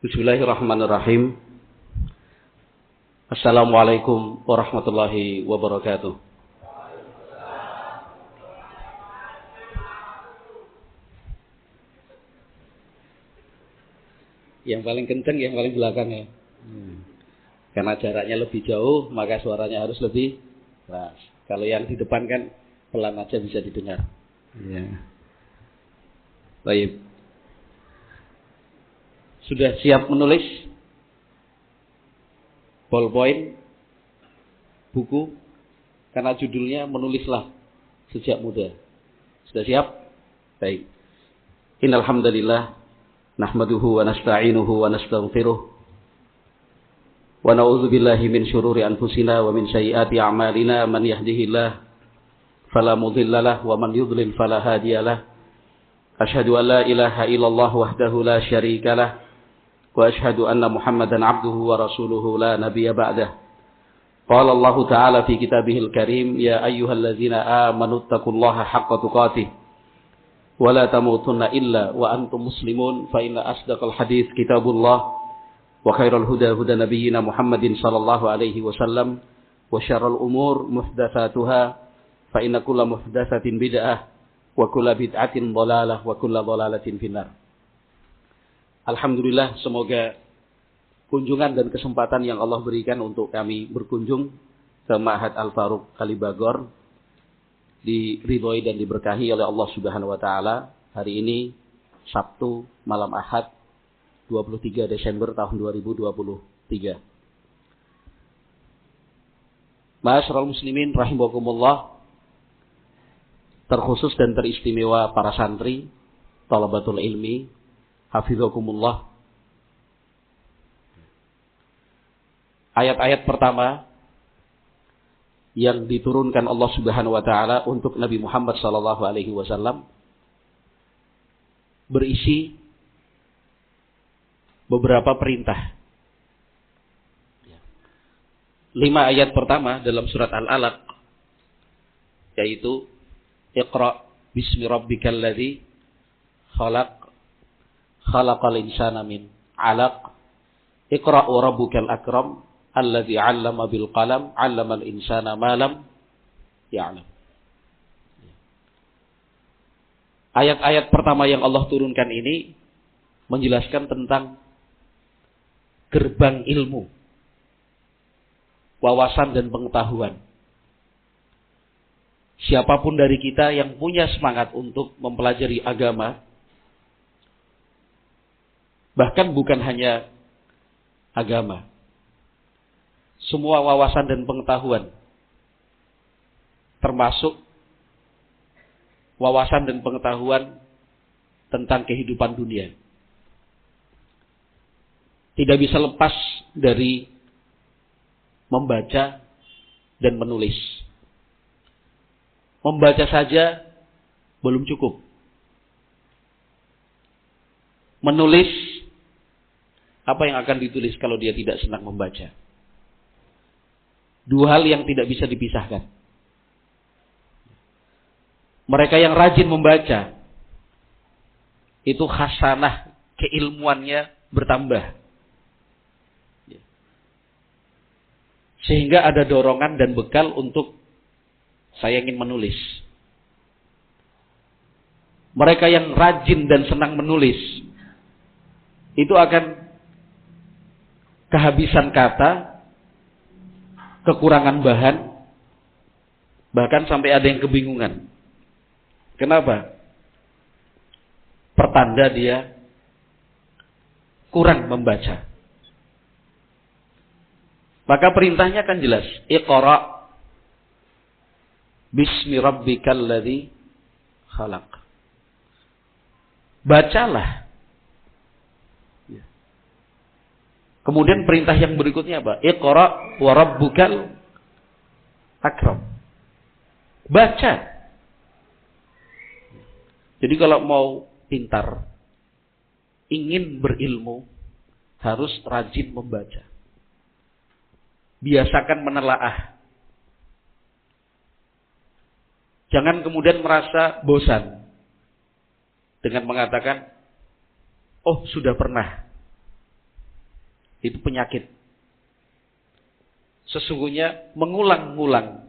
Bismillahirrahmanirrahim. Assalamualaikum warahmatullahi wabarakatuh. Yang paling kenceng, yang paling belakang ya. Karena jaraknya lebih jauh, maka suaranya harus lebih keras. Kalau yang di depan kan pelan aja bisa didengar. Ya. Baik. Sudah siap menulis? Ballpoint, buku, karena judulnya menulislah sejak muda. Sudah siap? Baik. Innal hamdalillah nahmaduhu wa nasta'inuhu wa nastaghfiruh wa na'udzu billahi min syururi anfusina wa min sayyiati a'malina man yahdihillahu fala mudhillalah wa man yudlil fala hadiyalah. Asyhadu an la ilaha illallah wahdahu la syarikalah wa asyhadu anna Muhammadan abduhu wa rasuluhu la nabiyya ba'dah. Qala Allah ta'ala fi kitabihil karim ya ayyuhalladzina amanu taqullaha haqqa tuqatih wa la tamutunna illa wa antum muslimun fa inna asdaqal hadits kitabullah wa khairal huda huda nabiyyina Muhammadin sallallahu alaihi wasallam wa syarrul umur muhdatsatuha fa inna kulla muhdatsatin bid'ah wa kulla bid'atin dhalalah wa kulla dhalalatin finnar. Alhamdulillah, semoga kunjungan dan kesempatan yang Allah berikan untuk kami berkunjung ke Ma'had Al-Faruq Kalibagor diridhoi dan diberkahi oleh Allah Subhanahu wa taala. Hari ini Sabtu malam Ahad 23 Desember tahun 2023. Ma'asyiral muslimin rahimakumullah, terkhusus dan teristimewa para santri, thalabatul ilmi, hafizakumullah. Ayat-ayat pertama yang diturunkan Allah Subhanahu wa taala untuk Nabi Muhammad sallallahu alaihi wasallam berisi beberapa perintah. 5 ayat pertama dalam surat Al-Alaq yaitu Iqra bismi rabbikal ladzi khalaq khalaqal insana min 'alaq Iqra wa rabbukal akram alladzi 'allama bil qalam 'allamal insana ma lam ya'lam. Ayat-ayat pertama yang Allah turunkan ini menjelaskan tentang gerbang ilmu, wawasan dan pengetahuan. Siapapun dari kita yang punya semangat untuk mempelajari agama, bahkan bukan hanya agama, semua wawasan dan pengetahuan, termasuk wawasan dan pengetahuan tentang kehidupan dunia, tidak bisa lepas dari membaca dan menulis. Membaca saja belum cukup. Menulis, apa yang akan ditulis kalau dia tidak senang membaca? 2 hal yang tidak bisa dipisahkan. Mereka yang rajin membaca, itu khasanah keilmuannya bertambah. Sehingga ada dorongan dan bekal untuk saya ingin menulis. Mereka yang rajin dan senang menulis, itu akan kehabisan kata, kekurangan bahan, bahkan sampai ada yang kebingungan. Kenapa? Pertanda dia kurang membaca. Maka perintahnya kan jelas. Iqra bismi rabbikal ladzi khalaq. Bacalah. Kemudian perintah yang berikutnya apa? Iqra wa rabbukal akram. Baca. Jadi kalau mau pintar, ingin berilmu, harus rajin membaca. Biasakan menelaah. Jangan kemudian merasa bosan dengan mengatakan, oh sudah pernah. Itu penyakit. Sesungguhnya mengulang-ulang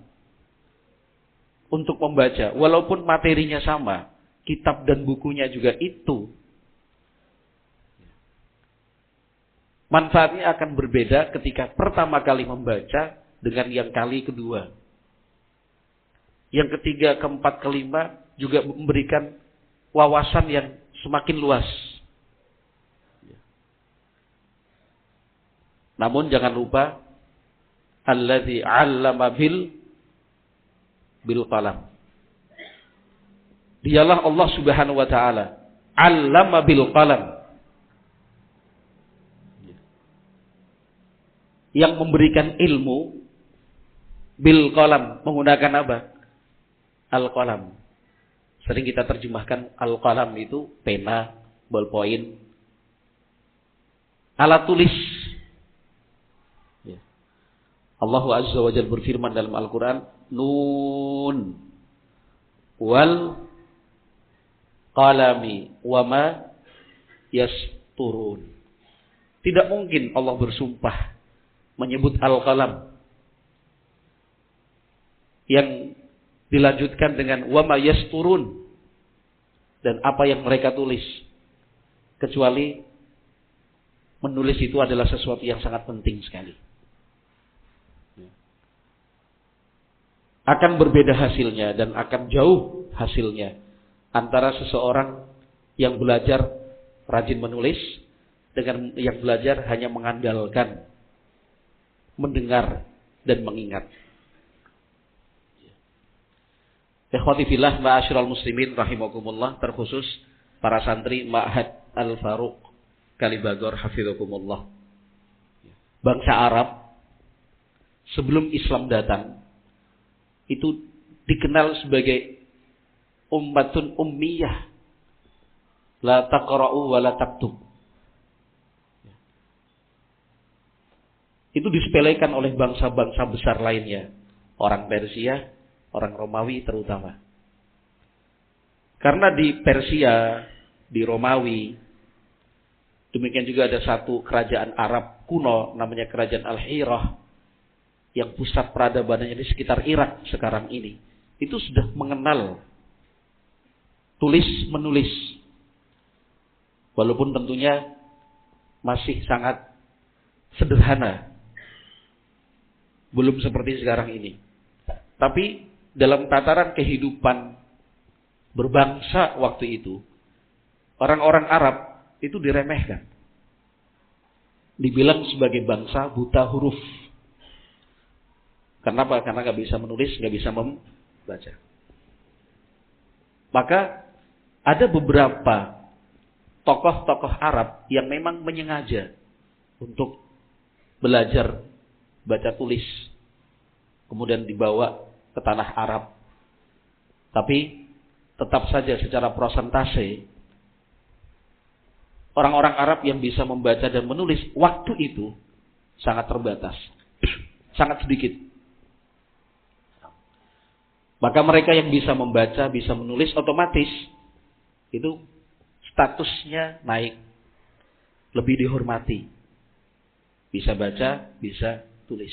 untuk membaca, walaupun materinya sama, kitab dan bukunya juga itu, manfaatnya akan berbeda ketika pertama kali membaca dengan yang kali kedua. Yang ketiga, keempat, kelima juga memberikan wawasan yang semakin luas. Namun jangan lupa, allazi 'allama bil qalam. Dialah Allah Subhanahu wa taala, 'allama bil qalam. Yang memberikan ilmu bil qalam, menggunakan apa? Al-qalam. Sering kita terjemahkan al-qalam itu pena, ballpoint, alat tulis. Allah Azza wa Jalla berfirman dalam Al-Quran, Nun wal qalami wama yasturun. Tidak mungkin Allah bersumpah menyebut Al-Qalam yang dilanjutkan dengan wama yasturun dan apa yang mereka tulis, kecuali menulis itu adalah sesuatu yang sangat penting sekali. Akan berbeda hasilnya dan akan jauh hasilnya antara seseorang yang belajar rajin menulis dengan yang belajar hanya mengandalkan mendengar dan mengingat. Ikhwati fillah ma'asyiral muslimin rahimakumullah, terkhusus para santri Ma'had Al-Faruq Kalibagor hafizakumullah. Bangsa Arab sebelum Islam datang itu dikenal sebagai ummatun ummiyah, la taqra'u wa la taktub. Itu disepelekan oleh bangsa-bangsa besar lainnya, orang Persia, orang Romawi terutama. Karena di Persia, di Romawi, demikian juga ada satu kerajaan Arab kuno namanya kerajaan Al-Hirah, yang pusat peradabanannya di sekitar Irak sekarang ini, itu sudah mengenal tulis menulis, walaupun tentunya masih sangat sederhana, belum seperti sekarang ini. Tapi dalam tataran kehidupan berbangsa waktu itu, orang-orang Arab itu diremehkan, dibilang sebagai bangsa buta huruf. Kenapa? Karena nggak bisa menulis, nggak bisa membaca. Maka ada beberapa tokoh-tokoh Arab yang memang menyengaja untuk belajar baca tulis, kemudian dibawa ke tanah Arab. Tapi tetap saja secara prosentase, orang-orang Arab yang bisa membaca dan menulis waktu itu sangat terbatas, sangat sedikit. Maka mereka yang bisa membaca, bisa menulis, otomatis itu statusnya naik, lebih dihormati. Bisa baca, bisa tulis.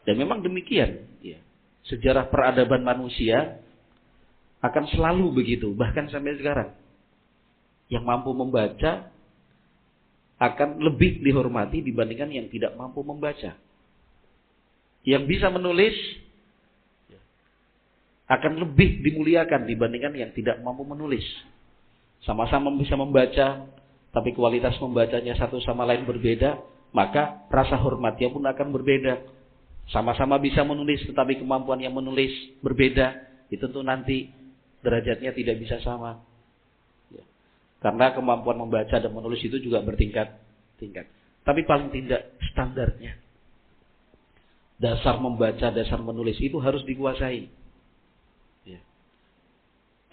Dan memang demikian, ya. Sejarah peradaban manusia akan selalu begitu, bahkan sampai sekarang. Yang mampu membaca akan lebih dihormati dibandingkan yang tidak mampu membaca. Yang bisa menulis akan lebih dimuliakan dibandingkan yang tidak mampu menulis. Sama-sama bisa membaca, tapi kualitas membacanya satu sama lain berbeda, maka rasa hormatnya pun akan berbeda. Sama-sama bisa menulis, tetapi kemampuan yang menulis berbeda, itu tentu nanti derajatnya tidak bisa sama. Ya. Karena kemampuan membaca dan menulis itu juga bertingkat-tingkat. Tapi paling tidak standarnya, dasar membaca, dasar menulis itu harus dikuasai.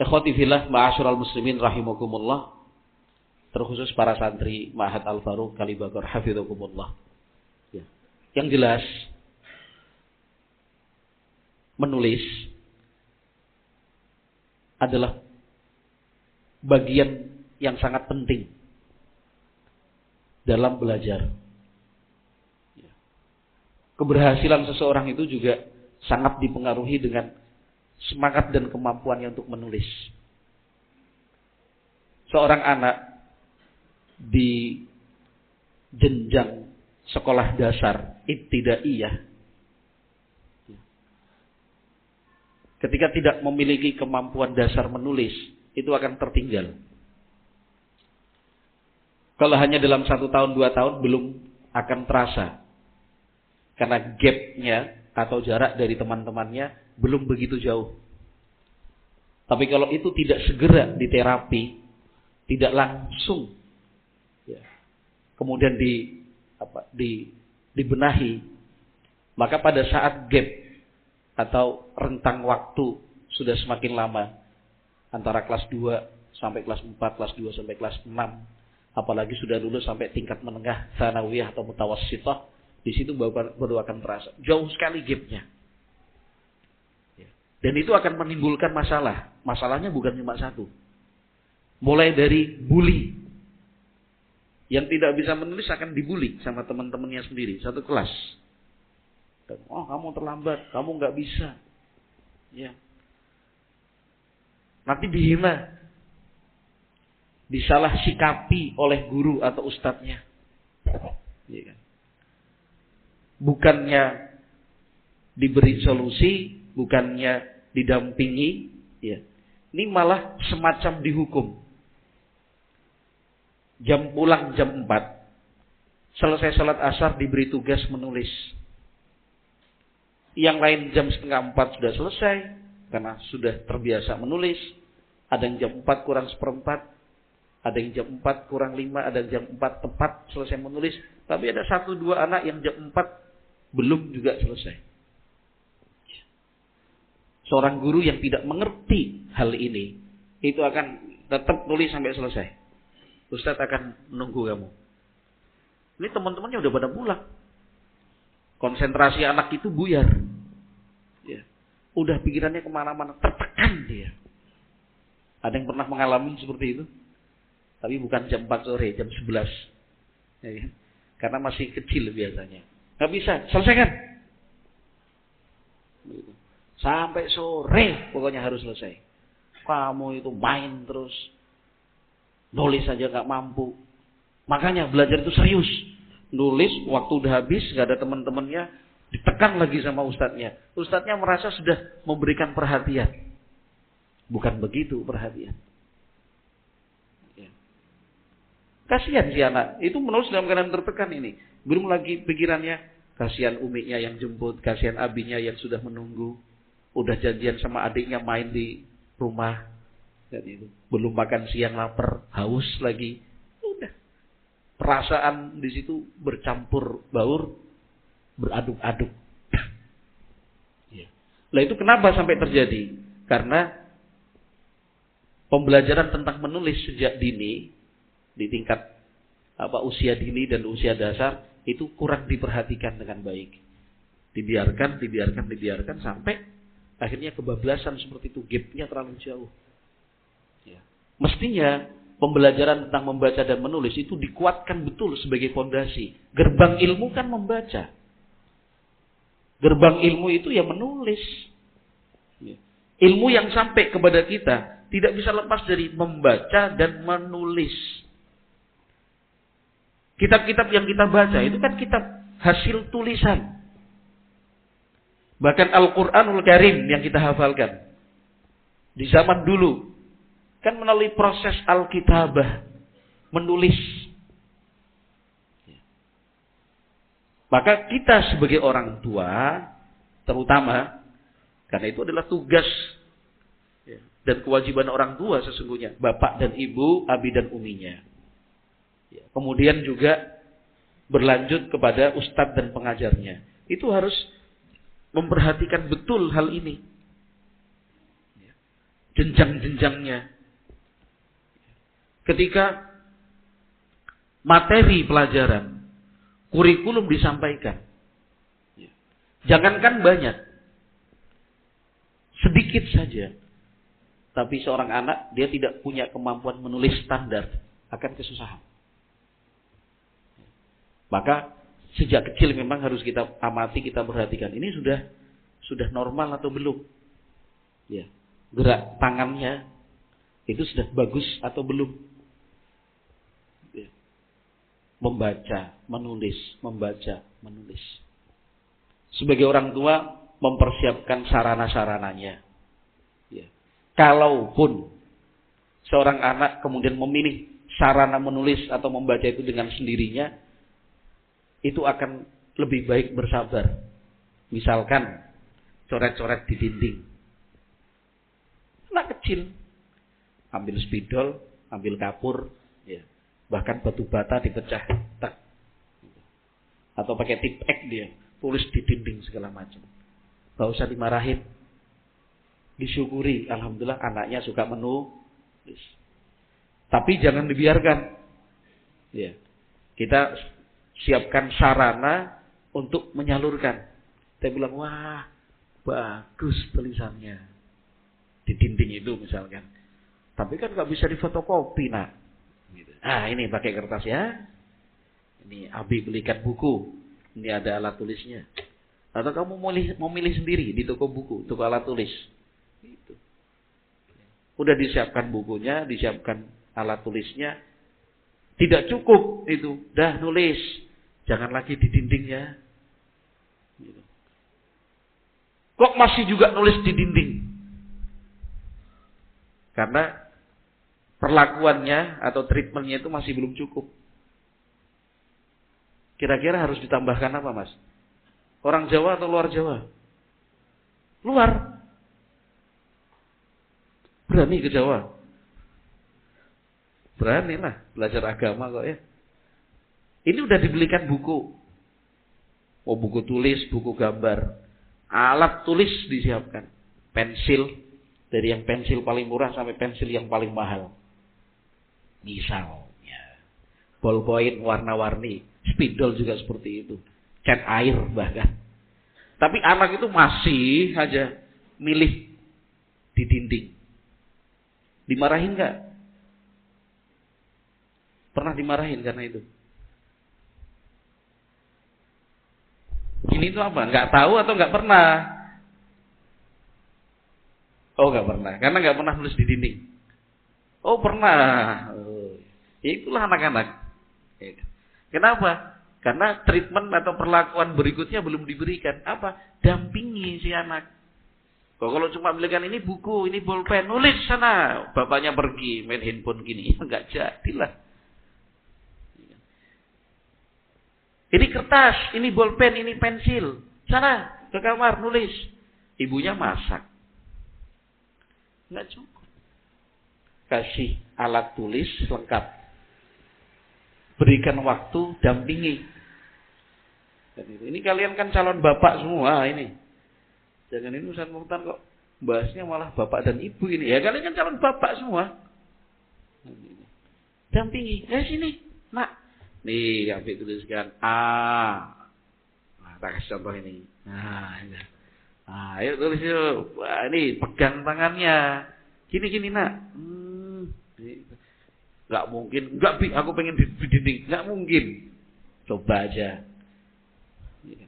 Ikhwati fillah ma'asyiral muslimin rahimakumullah, terkhusus para santri Ma'had Al-Faruq Kalibagor hafizakumullah. Ya. Yang jelas, menulis adalah bagian yang sangat penting dalam belajar. keberhasilan seseorang itu juga sangat dipengaruhi dengan semangat dan kemampuannya untuk menulis. Seorang anak di jenjang sekolah dasar ibtidaiyah, ketika tidak memiliki kemampuan dasar menulis, itu akan tertinggal. Kalau hanya dalam 1 tahun, 2 tahun, belum akan terasa. Karena gapnya atau jarak dari teman-temannya belum begitu jauh. Tapi kalau itu tidak segera diterapi, tidak langsung, ya, kemudian dibenahi, maka pada saat gap atau rentang waktu sudah semakin lama, antara kelas 2 sampai kelas 4, kelas 2 sampai kelas 6, apalagi sudah lulus sampai tingkat menengah, tsanawiyah atau mutawassithah, di situ baru akan terasa. Jauh sekali gapnya. Dan itu akan menimbulkan masalah. Masalahnya bukan cuma satu. Mulai dari bully. Yang tidak bisa menulis akan dibully sama teman-temannya sendiri, satu kelas. Oh, kamu terlambat, kamu nggak bisa. Ya. Nanti dihina. Disalah sikapi oleh guru atau ustadznya. Ya kan? Bukannya diberi solusi, bukannya didampingi, ya. Ini malah semacam dihukum. Jam pulang jam 4, selesai salat asar diberi tugas menulis. Yang lain jam setengah 4 sudah selesai, karena sudah terbiasa menulis. Ada yang jam 4 kurang seperempat, ada yang jam 4 kurang 5, ada yang jam 4 tepat selesai menulis. Tapi ada 1-2 anak yang jam 4 belum juga selesai. Seorang guru yang tidak mengerti hal ini, itu akan tetap tulis sampai selesai. Ustadz akan menunggu kamu. Ini teman-temannya udah pada pulang. Konsentrasi anak itu buyar. Ya. Udah pikirannya kemana-mana, tertekan dia. Ada yang pernah mengalami seperti itu? Tapi bukan jam 4 sore, jam 11. Ya, ya. Karena masih kecil biasanya. Gak bisa, selesaikan. Sampai sore pokoknya harus selesai. Kamu itu main terus. Nulis saja gak mampu. Makanya belajar itu serius. Nulis, waktu udah habis, gak ada teman-temannya, ditekan lagi sama ustadznya. Ustadznya merasa sudah memberikan perhatian. Bukan begitu perhatian. Ya. Kasihan si anak. Itu menulis dalam keadaan tertekan ini. Belum lagi pikirannya, kasihan umiknya yang jemput, kasihan abinya yang sudah menunggu. Udah janjian sama adiknya main di rumah. Dan itu belum makan siang, lapar, haus lagi. Udah. Perasaan di situ bercampur baur, beraduk-aduk. Ya. Lah itu kenapa sampai terjadi? Karena pembelajaran tentang menulis sejak dini, di tingkat usia dini dan usia dasar, itu kurang diperhatikan dengan baik. Dibiarkan sampai akhirnya kebablasan seperti itu, gapnya terlalu jauh. Ya. Mestinya pembelajaran tentang membaca dan menulis itu dikuatkan betul sebagai fondasi. Gerbang ilmu kan membaca. Gerbang ilmu itu ya menulis. Ya. Ilmu yang sampai kepada kita tidak bisa lepas dari membaca dan menulis. Kitab-kitab yang kita baca itu kan kitab hasil tulisan. Bahkan Al-Quranul Karim yang kita hafalkan di zaman dulu kan melalui proses Al-Kitabah, menulis. Maka kita sebagai orang tua, terutama, karena itu adalah tugas dan kewajiban orang tua sesungguhnya, bapak dan ibu, abi dan uminya. Kemudian juga berlanjut kepada ustadz dan pengajarnya. Itu harus memperhatikan betul hal ini. Jenjang-jenjangnya. Ketika materi pelajaran, kurikulum disampaikan. Jangankan banyak. Sedikit saja. Tapi seorang anak, dia tidak punya kemampuan menulis standar, akan kesusahan. Maka sejak kecil memang harus kita amati, kita perhatikan. Ini sudah normal atau belum? Ya. Gerak tangannya itu sudah bagus atau belum? Ya. Membaca, menulis, membaca, menulis. Sebagai orang tua mempersiapkan sarana-sarananya. Ya. Kalaupun seorang anak kemudian memilih sarana menulis atau membaca itu dengan sendirinya, itu akan lebih baik bersabar. Misalkan coret-coret di dinding. Anak kecil ambil spidol, ambil kapur, ya. Bahkan batu bata dipecah, tak. Atau pakai tip X dia, tulis di dinding segala macam. Gak usah dimarahin. Disyukuri, alhamdulillah anaknya suka menulis. Tapi jangan dibiarkan. Ya. Kita siapkan sarana untuk menyalurkan. Kita bilang, wah, bagus tulisannya. Di dinding itu misalkan. Tapi kan gak bisa difotokopi, nak. Gitu. Ini pakai kertas ya. Ini Abi belikan buku. Ini ada alat tulisnya. Atau kamu mau milih sendiri di toko buku, toko alat tulis. Gitu. Udah disiapkan bukunya, disiapkan alat tulisnya. Tidak cukup itu. Dah nulis. Jangan lagi di dinding ya. Gitu. Kok masih juga nulis di dinding? Karena perlakuannya atau treatmentnya itu masih belum cukup. Kira-kira harus ditambahkan apa, Mas? Orang Jawa atau luar Jawa? Luar. Berani ke Jawa? Beranilah belajar agama kok ya. Ini udah dibelikan buku. Oh, buku tulis, buku gambar. Alat tulis disiapkan. Pensil. Dari yang pensil paling murah sampai pensil yang paling mahal. Misalnya. Ballpoint warna-warni. Spidol juga seperti itu. Cat air bahkan. Tapi anak itu masih aja milih di dinding. Dimarahin gak? Pernah dimarahin karena itu? Ini tuh apa? Gak tahu atau gak pernah? Oh, gak pernah. Karena gak pernah nulis di dinding. Oh, pernah. Itulah anak-anak. Kenapa? Karena treatment atau perlakuan berikutnya belum diberikan. Apa? Dampingi si anak. Kalau cuma belikan ini buku, ini bolpen, nulis sana. Bapaknya pergi main handphone gini. Enggak jadilah. Ini kertas, ini bolpen, ini pensil. Sana, ke kamar, nulis. Ibunya masak. Enggak cukup. Kasih alat tulis lengkap. Berikan waktu, dampingi. Ini kalian kan calon bapak semua ini. Jangan ini Ustaz Mukhtar kok bahasnya malah bapak dan ibu ini. Ya kalian kan calon bapak semua. Dampingi. Sini, nak. Nih, Abi tuliskan A. Nah, tak kasih contoh ini. Nah, ini. Ayo tulis yuk. Wah, ini pegang tangannya. Gini, nak. Gak mungkin. Enggak, Bi, aku pengen di dinding. Gak mungkin. Coba aja.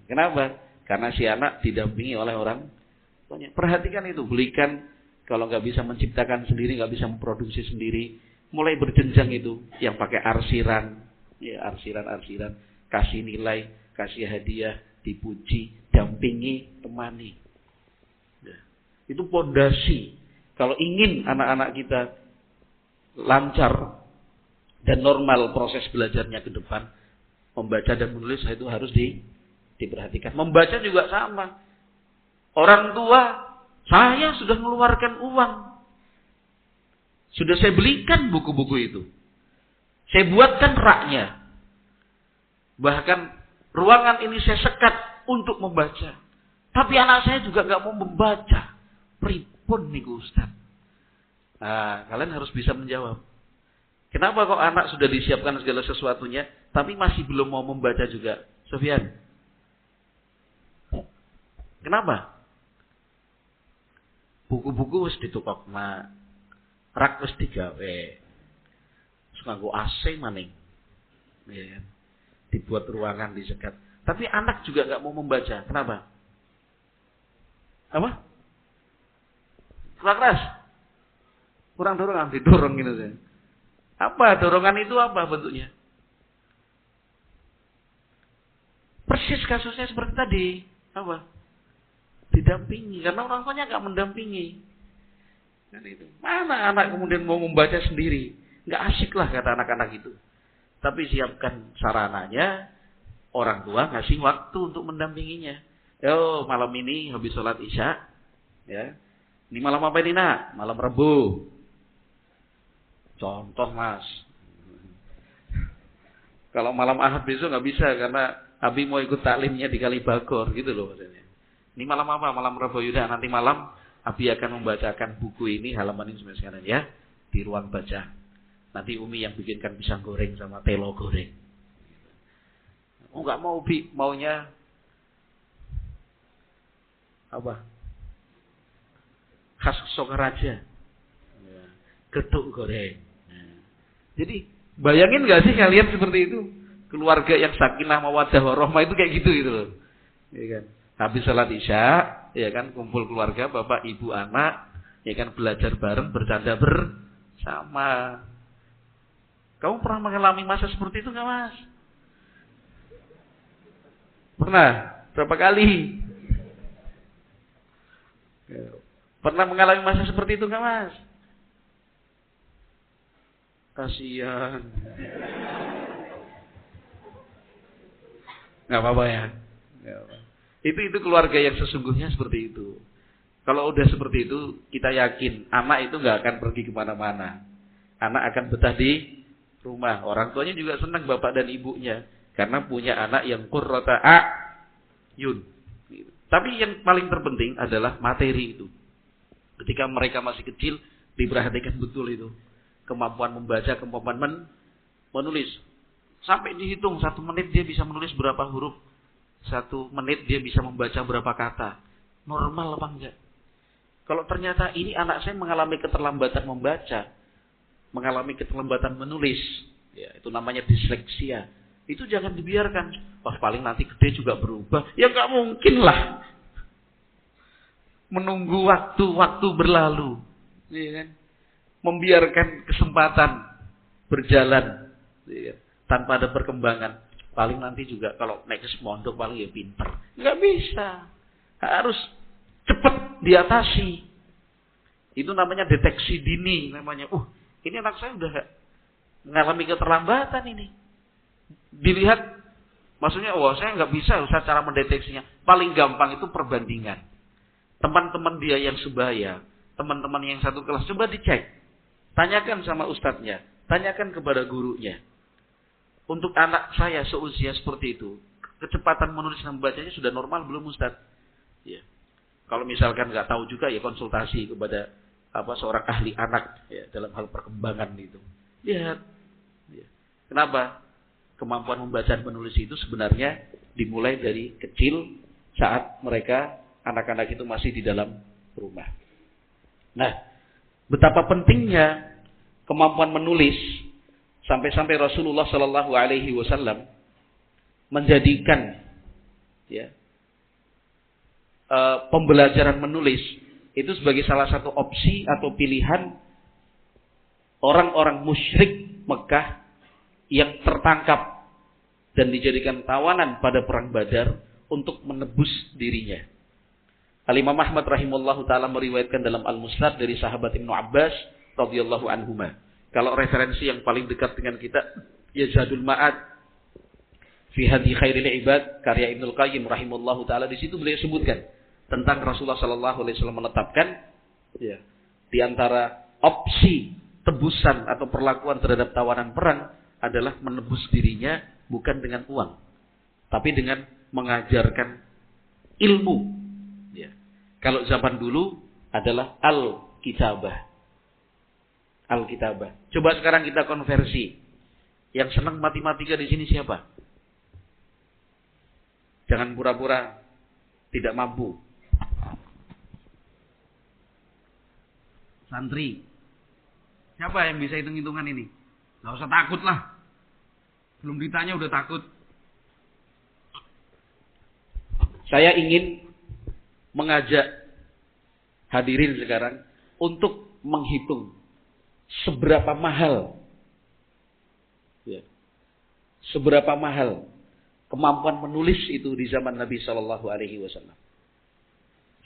Kenapa? Karena si anak didampingi oleh orang tuanya. Perhatikan itu. Belikan. Kalau gak bisa menciptakan sendiri, gak bisa memproduksi sendiri. Mulai berjenjang itu. Yang pakai arsiran. Ya, arsiran. Kasih nilai. Kasih hadiah. Dipuji. Dampingi. Temani. Ya. Itu pondasi. Kalau ingin anak-anak kita lancar dan normal proses belajarnya ke depan, membaca dan menulis itu harus diperhatikan. Membaca juga sama. Orang tua, saya sudah mengeluarkan uang. Sudah saya belikan buku-buku itu. Saya buatkan raknya. Bahkan ruangan ini saya sekat untuk membaca. Tapi anak saya juga gak mau membaca. Pripun nih Ustaz? Nah, kalian harus bisa menjawab. Kenapa kok anak sudah disiapkan segala sesuatunya, tapi masih belum mau membaca juga? Sofyan. Kenapa? Buku-buku wis ditukokna, rak wis digawe. Terus nganggo AC maning. Ya. Dibuat ruangan disekat. Tapi anak juga nggak mau membaca. Kenapa? Apa? Kurang keras. Kurang dorongan, didorong gitu saja. Apa dorongan itu apa bentuknya? Persis kasusnya seperti tadi. Apa? Didampingi. Karena orang tuanya nggak mendampingi. Kan itu. Mana anak kemudian mau membaca sendiri? Nggak asik lah kata anak-anak itu. Tapi siapkan sarananya. Orang tua ngasih waktu untuk mendampinginya. Yo, malam ini habis sholat isya. Ya. Ini malam apa ini nak? Malam Rabu. Contoh mas. Kalau malam Ahad besok nggak bisa karena Abi mau ikut taklimnya di Kalibagor gitu loh maksudnya. Ini malam apa? Malam Rabu. Yaudah nanti malam Abi akan membacakan buku ini halaman ini sekarang ya di ruang baca. Nanti Umi yang bikinkan pisang goreng sama telo goreng. Oh nggak mau Bi, maunya apa? Khas Sokaraja. Ya. Getuk goreng. Nah. Jadi bayangin nggak sih kalian seperti itu? Keluarga yang sakinah mawaddah warahmah itu kayak gitu loh. Ya kan? Habis salat Isya, ya kan kumpul keluarga, bapak, ibu, anak, ya kan belajar bareng, bercanda bersama. Kamu pernah mengalami masa seperti itu nggak mas? Pernah? Berapa kali? Pernah mengalami masa seperti itu nggak mas? Kasihan. Nggak apa-apa ya. Itu keluarga yang sesungguhnya seperti itu. Kalau udah seperti itu, kita yakin anak itu nggak akan pergi kemana-mana. Anak akan betah di rumah. Orang tuanya juga senang bapak dan ibunya. Karena punya anak yang qurrata a'yun. Tapi yang paling terpenting adalah materi itu. Ketika mereka masih kecil, diperhatikan betul itu. Kemampuan membaca, kemampuan menulis. Sampai dihitung, 1 menit dia bisa menulis berapa huruf. 1 menit dia bisa membaca berapa kata. Normal apa enggak? Kalau ternyata ini anak saya mengalami keterlambatan membaca, mengalami keterlambatan menulis, ya itu namanya disleksia. Itu jangan dibiarkan. Wah paling nanti gede juga berubah. Ya nggak mungkin lah. Menunggu waktu berlalu, ya kan? Membiarkan kesempatan berjalan, ya, tanpa ada perkembangan. Paling nanti juga kalau next mondok paling ya pinter. Nggak bisa. Harus cepat diatasi. Itu namanya deteksi dini. Namanya, ini anak saya udah mengalami keterlambatan ini. Dilihat, maksudnya, saya nggak bisa Ustaz cara mendeteksinya. Paling gampang itu perbandingan. Teman-teman dia yang sebaya, teman-teman yang satu kelas, coba dicek. Tanyakan sama ustadznya, tanyakan kepada gurunya. Untuk anak saya seusia seperti itu, kecepatan menulis dan membacanya sudah normal belum Ustaz? Ya. Kalau misalkan nggak tahu juga ya konsultasi kepada seorang ahli anak ya, dalam hal perkembangan itu. Lihat. Ya. Kenapa? Kemampuan membaca dan menulis itu sebenarnya dimulai dari kecil saat mereka anak-anak itu masih di dalam rumah. Nah, betapa pentingnya kemampuan menulis sampai-sampai Rasulullah Shallallahu Alaihi Wasallam menjadikan ya, pembelajaran menulis itu sebagai salah satu opsi atau pilihan orang-orang musyrik Mekah yang tertangkap dan dijadikan tawanan pada perang Badar untuk menebus dirinya. Al-Imam Ahmad rahimahullahu taala meriwayatkan dalam Al-Musnad dari sahabat Ibnu Abbas radhiyallahu anhuma. Kalau referensi yang paling dekat dengan kita ya Zadul Ma'ad fi Hadi Khairil Ibad karya Ibnu Qayyim rahimahullahu taala, di situ beliau sebutkan tentang Rasulullah sallallahu alaihi wasallam menetapkan ya di antara opsi tebusan atau perlakuan terhadap tawanan perang adalah menebus dirinya bukan dengan uang, tapi dengan mengajarkan ilmu. Ya. Kalau zaman dulu adalah al-kitabah. Al-kitabah. Coba sekarang kita konversi. Yang senang matematika di sini siapa? Jangan pura-pura tidak mampu. Santri. Siapa yang bisa hitung-hitungan ini? Nggak usah takut lah. Belum ditanya udah takut. Saya ingin mengajak hadirin sekarang untuk menghitung seberapa mahal, ya, seberapa mahal kemampuan menulis itu di zaman Nabi Shallallahu Alaihi Wasallam.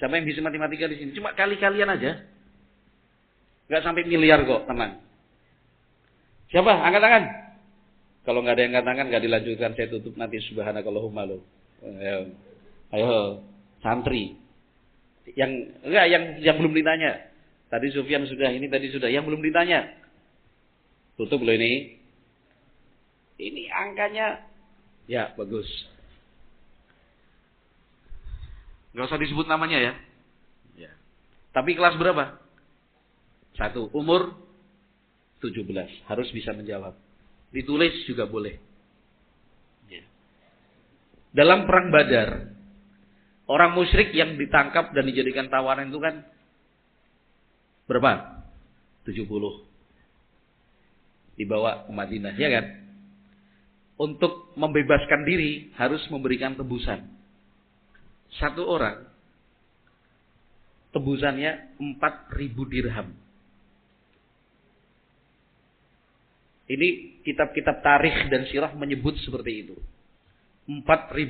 Siapa yang bisa matematika di sini? Cuma kali-kalian aja, nggak sampai miliar kok, tenang. Siapa? Angkat tangan. Kalau nggak ada yang angkat tangan, nggak dilanjutkan, saya tutup nanti. Subhanakallahumma lo. Ayo, santri. Yang belum ditanya. Tadi Sufyan sudah, ini tadi sudah. Yang belum ditanya. Tutup loh ini. Ini angkanya, ya bagus. Nggak usah disebut namanya ya. Ya. Tapi kelas berapa? 1. Umur 17. Harus bisa menjawab. Ditulis juga boleh. Ya. Dalam perang Badar, orang musyrik yang ditangkap dan dijadikan tawanan itu kan berapa? 70. Dibawa ke Madinah, ya kan? Untuk membebaskan diri harus memberikan tebusan. Satu orang tebusannya 4.000 dirham. Ini kitab-kitab tarikh dan sirah menyebut seperti itu. 4.000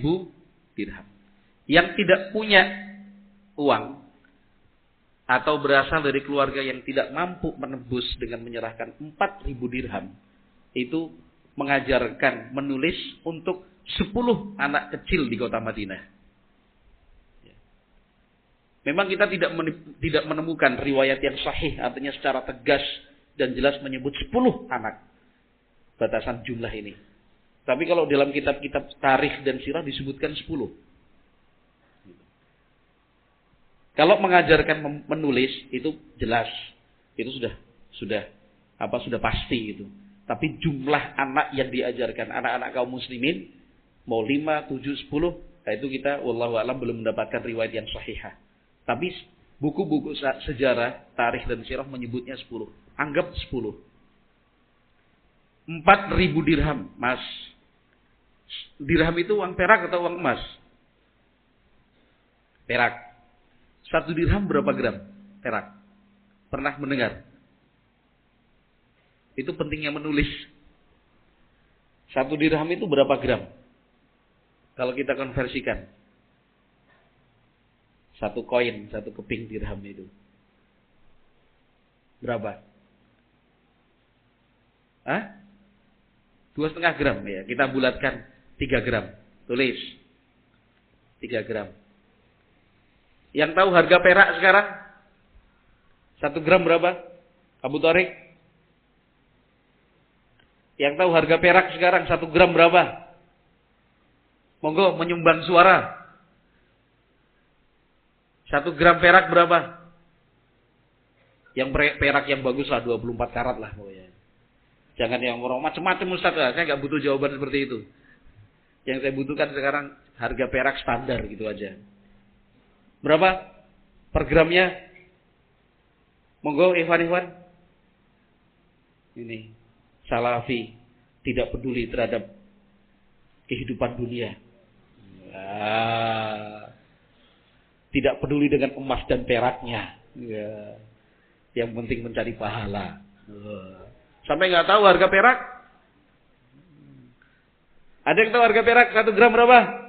dirham. Yang tidak punya uang atau berasal dari keluarga yang tidak mampu menebus dengan menyerahkan 4.000 dirham, itu mengajarkan menulis untuk 10 anak kecil di kota Madinah. Memang kita tidak menemukan riwayat yang sahih, artinya secara tegas dan jelas menyebut 10 anak. Batasan jumlah ini. Tapi kalau dalam kitab-kitab tarikh dan sirah disebutkan 10. Kalau mengajarkan menulis itu jelas. Itu sudah pasti itu. Tapi jumlah anak yang diajarkan, anak-anak kaum muslimin mau 5, 7, 10, nah itu kita wallahu a'lam belum mendapatkan riwayat yang sahihah. Tapi buku-buku sejarah, tarikh dan sirah menyebutnya 10. Anggap 10. 4.000 dirham, Mas. Dirham itu uang perak atau uang emas? Perak. 1 dirham berapa gram perak? Pernah mendengar? Itu pentingnya menulis. 1 dirham itu berapa gram? Kalau kita konversikan. 1 koin, 1 keping dirham itu. Berapa? 2,5 gram ya. Kita bulatkan 3 gram. Tulis. 3 gram. Yang tahu harga perak sekarang? 1 gram berapa? Abu Tharik? Yang tahu harga perak sekarang 1 gram berapa? Monggo menyumbang suara. 1 gram perak berapa? Yang perak yang bagus lah 24 karat lah pokoknya. Jangan yang macam-macam Ustaz. Saya nggak butuh jawaban seperti itu. Yang saya butuhkan sekarang harga perak standar gitu aja. Berapa per gramnya? Monggo Ikhwan. Ini Salafi tidak peduli terhadap kehidupan dunia. Tidak peduli dengan emas dan peraknya. Ya. Yang penting mencari pahala. Sampai nggak tahu harga perak? Ada yang tahu harga perak 1 gram berapa?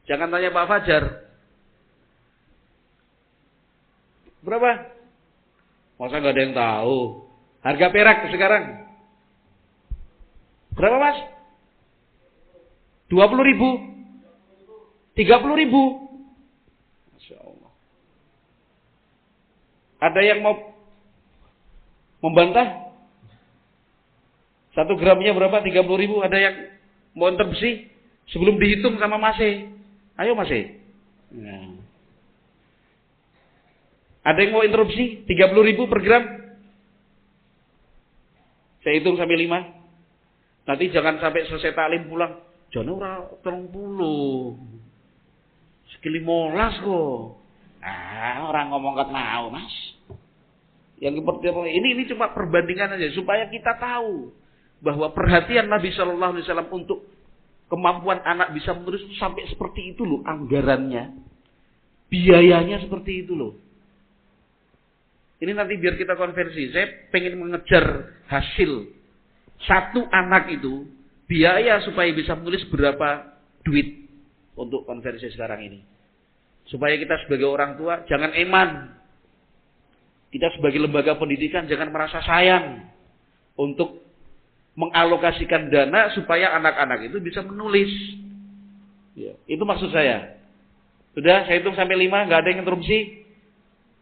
Jangan tanya Pak Fajar. Berapa? Masa nggak ada yang tahu? Harga perak sekarang berapa Mas? 20.000? 30.000? Masya Allah. Ada yang mau membantah? 1 gramnya berapa? 30.000? Ada yang mau interupsi? Sebelum dihitung sama Mas E. Ayo Mas E. Nah. Ada yang mau interupsi? 30.000 per gram? Saya hitung sampai 5. Nanti jangan sampai selesai taklim pulang. Jono ora 30. Sekali 15 kok. Orang ngomong ket mau, Mas. Yang seperti ini cuma perbandingan aja supaya kita tahu bahwa perhatian Nabi Shallallahu Alaihi Wasallam untuk Kemampuan anak bisa menulis itu sampai seperti itu loh anggarannya. Biayanya seperti itu loh. Ini nanti biar kita konversi. Saya pengen mengejar hasil. Satu anak itu biaya supaya bisa menulis berapa duit untuk konversi sekarang ini. Supaya kita sebagai orang tua jangan eman. Kita sebagai lembaga pendidikan jangan merasa sayang untuk mengalokasikan dana supaya anak-anak itu bisa menulis. Ya, itu maksud saya. Sudah, saya hitung sampai 5, nggak ada yang interupsi.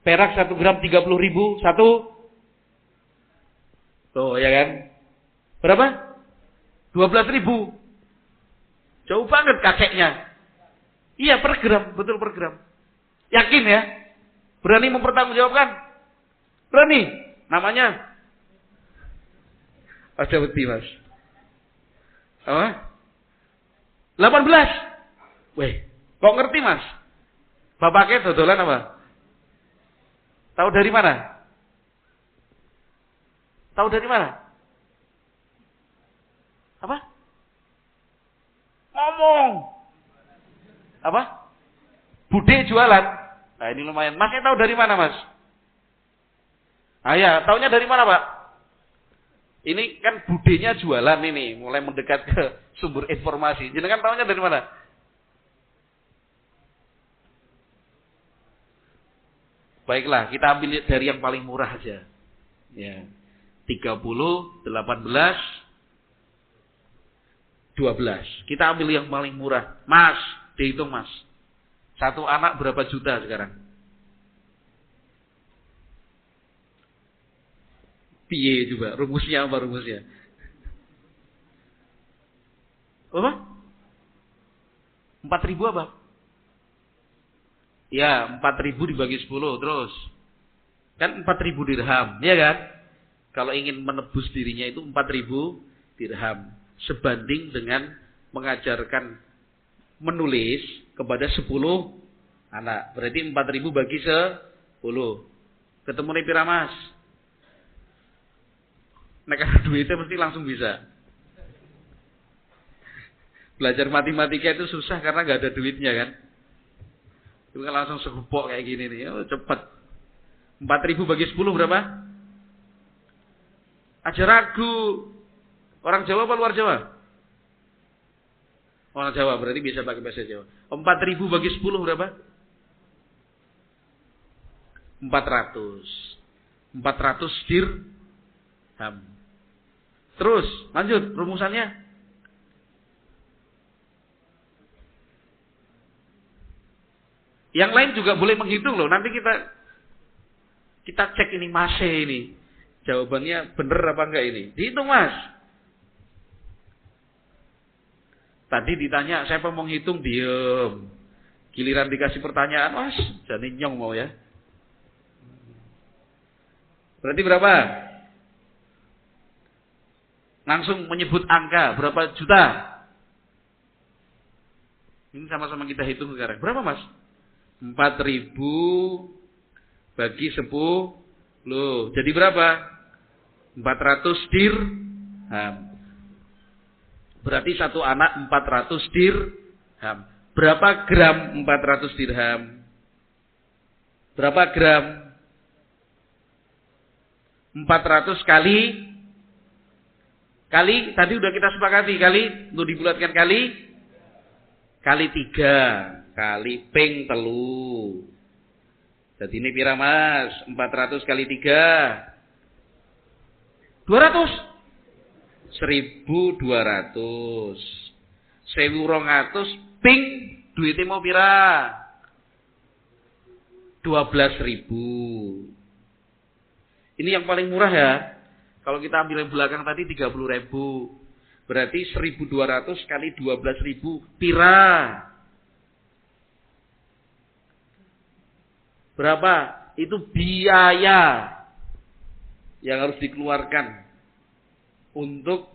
Perak 1 gram 30.000, satu. Tuh, ya kan? Berapa? 12.000. Jauh banget kakeknya. Iya, per gram, betul per gram. Yakin ya? Berani mempertanggungjawabkan? Berani? Namanya? Ada beti, Mas. Apa? 18. Weh, kok ngerti, Mas? Bapaknya dodolan apa? Tahu dari mana? Tahu dari mana? Apa? Ngomong. Apa? Bude jualan. Nah, ini lumayan. Masnya tahu dari mana, Mas? Ah ya, taunya dari mana, Pak? Ini kan budenya jualan ini, mulai mendekat ke sumber informasi. Jenengan tahunya dari mana? Baiklah, kita ambil dari yang paling murah aja. Ya. 30, 18, 12. Kita ambil yang paling murah. Mas, dihitung Mas. Satu anak berapa juta sekarang? Piye juga, rumusnya apa rumusnya? Apa? 4.000 apa? Ya, 4.000 dibagi 10 terus. Kan 4.000 dirham, ya kan? Kalau ingin menebus dirinya itu 4.000 dirham. Sebanding dengan mengajarkan menulis kepada 10 anak. Berarti 4.000 bagi 10. Ketemu nih pira, Mas? Nek ada duitnya mesti langsung bisa. Belajar matematika itu susah karena nggak ada duitnya kan. Itu kan langsung segepok kayak gini nih. Oh, cepet. 4.000 bagi 10 berapa? Aja ragu. Orang Jawa apa luar Jawa? Orang Jawa berarti bisa pakai bahasa Jawa. 4.000 bagi 10 berapa? 400. 400 dirham. Terus, lanjut rumusannya. Yang lain juga boleh menghitung loh. Nanti kita cek ini masih ini. Jawabannya bener apa enggak ini? Dihitung, Mas. Tadi ditanya, saya mau menghitung diem. Giliran dikasih pertanyaan, Mas, jadi nyong mau ya. Berarti berapa? Langsung menyebut angka, berapa juta? Ini sama-sama kita hitung sekarang. Berapa, Mas? 4.000 bagi 10. Jadi berapa? 400 dirham. Berarti satu anak 400 dirham. Berapa gram 400 dirham? Berapa gram? 400 kali tadi udah kita sepakati untuk dibulatkan kali 3 kali ping telu. Jadi ini pira, Mas? 400 kali 3 200 1.200 1.200 ping duitnya mau pira? 12.000. Ini yang paling murah ya. Kalau kita ambil yang belakang tadi 30.000. Berarti 1.200 kali 12.000 pira? Berapa? Itu biaya yang harus dikeluarkan untuk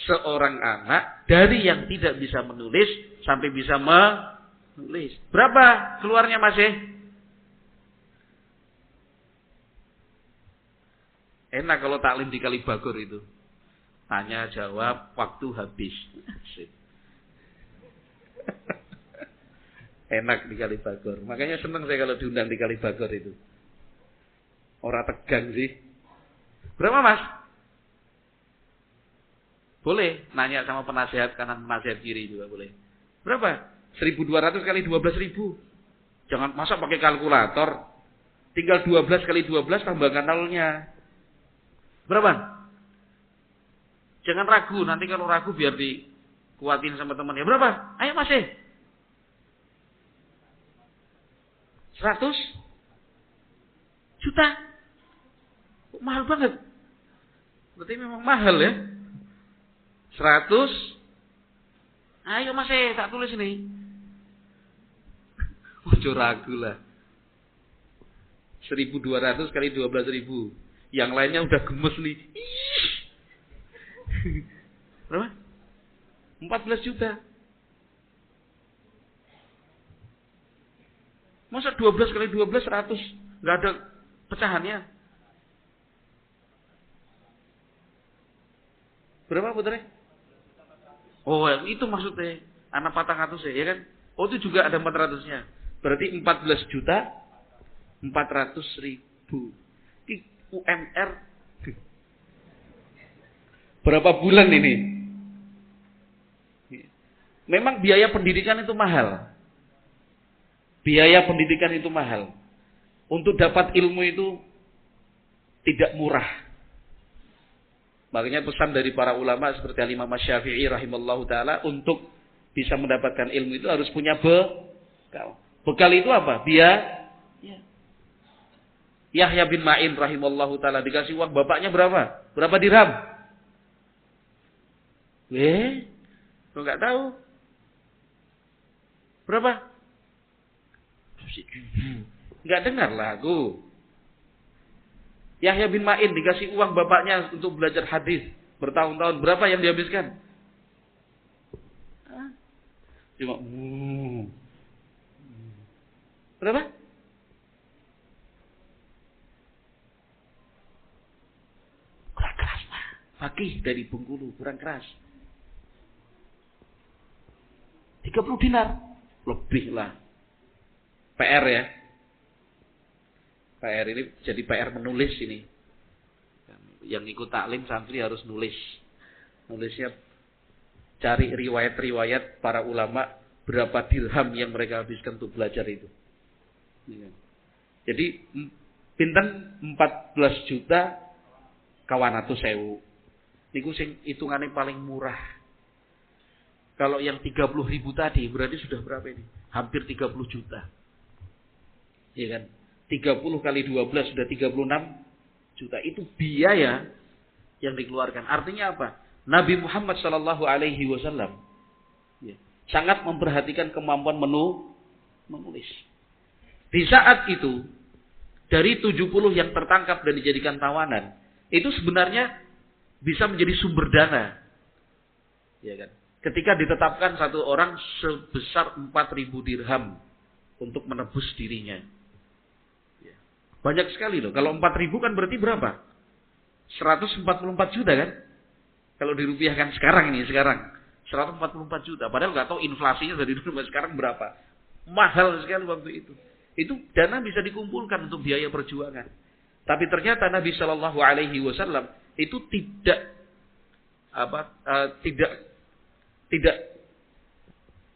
seorang anak dari yang tidak bisa menulis sampai bisa menulis. Berapa keluarnya, Mas? Enak kalau taklim di Kalibagor itu. Tanya jawab, waktu habis. Enak di Kalibagor. Makanya senang saya kalau diundang di Kalibagor itu. Orang tegang sih. Berapa Mas? Boleh nanya sama penasihat kanan, penasihat kiri juga boleh. Berapa? 1.200 kali 12.000. Jangan masa pakai kalkulator. Tinggal 12 kali 12 tambahkan nolnya. Berapa? Jangan ragu, nanti kalau ragu biar dikuatin sama temannya. Berapa? Ayo Mas. 100 juta. Kok mahal banget? Berarti memang mahal ya. 100. Ayo Mas, tak tulis ini. Ojo ragu lah. 1.200 kali 12.000. Yang lainnya udah gemes nih. Berapa? 14 juta. Masa 12 kali 12 100? Nggak ada pecahannya. Berapa putarnya? Oh, itu maksudnya. Anak 400 ya kan? Oh, itu juga ada 400-nya. Berarti 14 juta 400.000. UMR. Berapa bulan ini? Memang biaya pendidikan itu mahal. Biaya pendidikan itu mahal. Untuk dapat ilmu itu tidak murah. Makanya pesan dari para ulama seperti Al-Imam Syafi'i rahimallahu taala, untuk bisa mendapatkan ilmu itu harus punya bekal. Bekal itu apa? Yahya bin Ma'in rahimallahu taala dikasih uang bapaknya berapa? Berapa dirham? Lo nggak tahu? Berapa? Nggak dengar lah aku. Yahya bin Ma'in dikasih uang bapaknya untuk belajar hadis bertahun-tahun. Berapa yang dihabiskan? Cuma berapa? Kurang keras Pak. Fakih dari Bengkulu, kurang keras. 30 dinar. Lebih lah. PR ya. PR ini jadi PR menulis ini. Yang ikut taklim santri harus nulis. Nulisnya cari riwayat-riwayat para ulama berapa dirham yang mereka habiskan untuk belajar itu. Jadi pinten 14 juta kawan 100.000. Niku sing hitungannya paling murah. Kalau yang 30.000 tadi berarti sudah berapa ini? Hampir 30 juta. Iya kan? 30 kali 12 sudah 36 juta. Itu biaya yang dikeluarkan. Artinya apa? Nabi Muhammad sallallahu alaihi wasallam sangat memperhatikan kemampuan menulis. Di saat itu dari 70 yang tertangkap dan dijadikan tawanan, itu sebenarnya bisa menjadi sumber dana. Ya kan? Ketika ditetapkan satu orang sebesar 4.000 dirham untuk menebus dirinya. Banyak sekali loh. Kalau 4.000 kan berarti berapa? 144 juta kan? Kalau dirupiahkan sekarang 144 juta. Padahal nggak tahu inflasinya dari dulu sampai sekarang berapa. Mahal sekali waktu itu. Itu dana bisa dikumpulkan untuk biaya perjuangan. Tapi ternyata Nabi Shallallahu Alaihi Wasallam itu tidak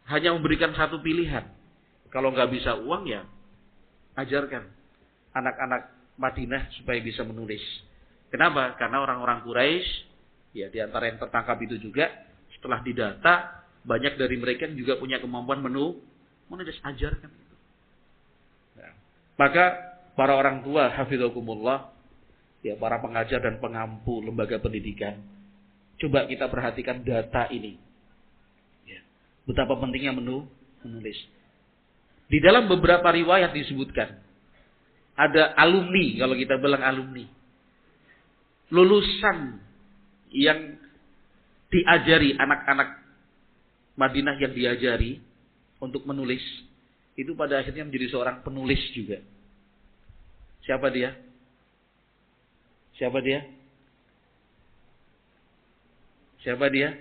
hanya memberikan satu pilihan. Kalau nggak bisa uang ya ajarkan anak-anak Madinah supaya bisa menulis. Kenapa? Karena orang-orang Quraisy, ya di antara yang tertangkap itu juga, setelah didata, banyak dari mereka yang juga punya kemampuan menulis, ajarkan. Nah, maka para orang tua, hafizakumullah, ya para pengajar dan pengampu lembaga pendidikan, coba kita perhatikan data ini. Ya, betapa pentingnya menulis. Di dalam beberapa riwayat disebutkan, ada alumni, kalau kita bilang alumni, lulusan yang diajari anak-anak Madinah yang diajari untuk menulis, itu pada akhirnya menjadi seorang penulis juga. Siapa dia? Siapa dia? Siapa dia?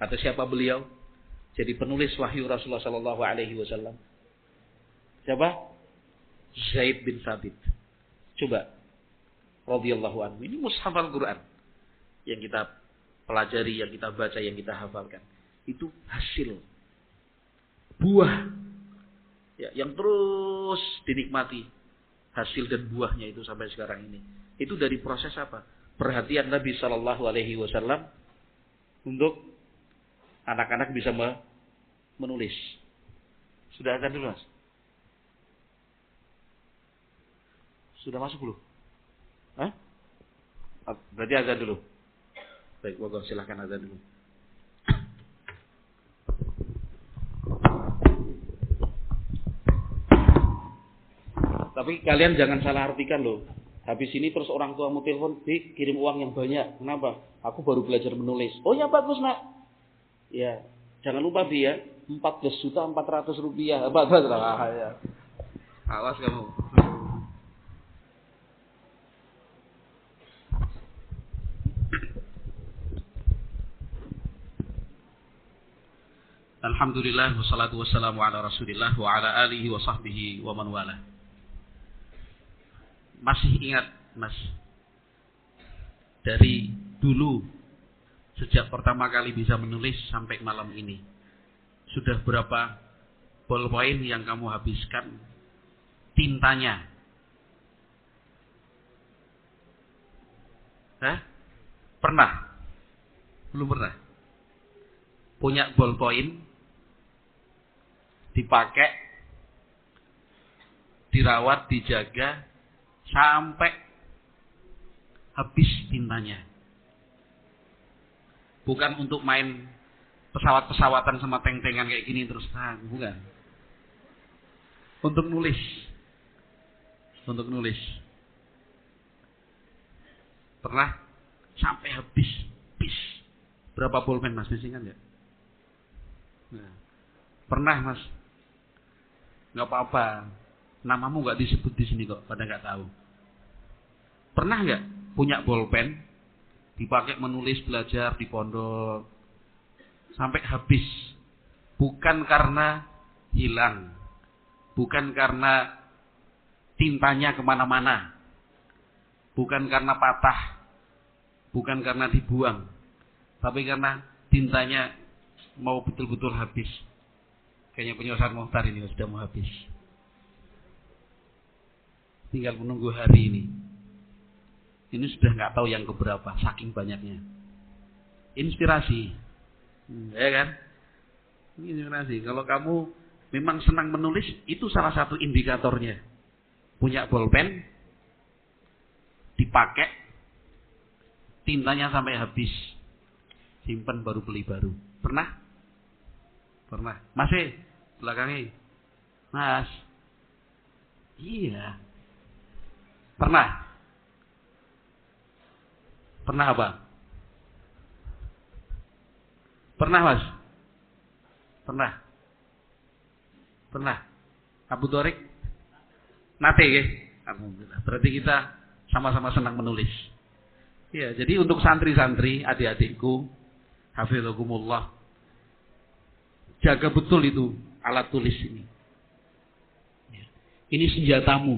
Atau siapa beliau? jadi penulis wahyu Rasulullah Sallallahu Alaihi Wasallam? Siapa? Zaid bin Thabit. Coba, radhiyallahu anhu. Ini mushaf Al-Quran yang kita pelajari, yang kita baca, yang kita hafalkan. Itu hasil buah ya, yang terus dinikmati hasil dan buahnya itu sampai sekarang ini. Itu dari proses apa? Perhatian Nabi Sallallahu Alaihi Wasallam untuk anak-anak bisa menulis. Sudah ada dulu, Mas? Sudah masuk belum? Hah? Berarti azan dulu. Baik, monggo silahkan azan dulu. Tapi kalian jangan salah artikan loh. Habis ini terus orang tuamu telepon, kirim uang yang banyak. Kenapa? Aku baru belajar menulis. Oh ya bagus nak. Ya, jangan lupa ya, 14.400.000 rupiah. Bagus lah ya. Awas kamu. Alhamdulillah wassalatu wassalamu ala Rasulillah wa ala alihi wa sahbihi wa man wala. Masih ingat, Mas? Dari dulu sejak pertama kali bisa menulis sampai malam ini, sudah berapa ballpoint yang kamu habiskan tintanya? Hah? Pernah? Belum pernah? Punya ballpoint dipakai, dirawat, dijaga sampai habis tintanya. Bukan untuk main pesawat-pesawatan sama teng-tengan kayak gini terus bukan. Untuk nulis. Untuk nulis. Pernah sampai habis. Berapa pulpen, Mas? Masih ingat enggak? Nah, pernah, Mas? Enggak apa-apa. Namamu enggak disebut di sini kok, pada enggak tahu. Pernah enggak punya bolpen dipakai menulis belajar di pondok sampai habis? Bukan karena hilang, bukan karena tintanya kemana-mana, bukan karena patah, bukan karena dibuang, tapi karena tintanya mau betul-betul habis. Kayaknya punya Ustaz Muhtar ini sudah mau habis. Tinggal menunggu hari ini. Ini sudah nggak tahu yang keberapa, saking banyaknya. Inspirasi, ya kan? Inspirasi. Kalau kamu memang senang menulis, itu salah satu indikatornya. Punya bolpen, dipakai, tintanya sampai habis, simpan baru beli baru. Pernah? Pernah. Masih belakangnya, Mas. Iya. Pernah. Pernah apa? Pernah, Mas? Pernah. Pernah. Abu Thorik? Nate ya? Alhamdulillah. Berarti kita sama-sama senang menulis. Ya, jadi untuk santri-santri, adik-adikku, hafizakumullah, jaga betul itu alat tulis ini. Ini senjatamu.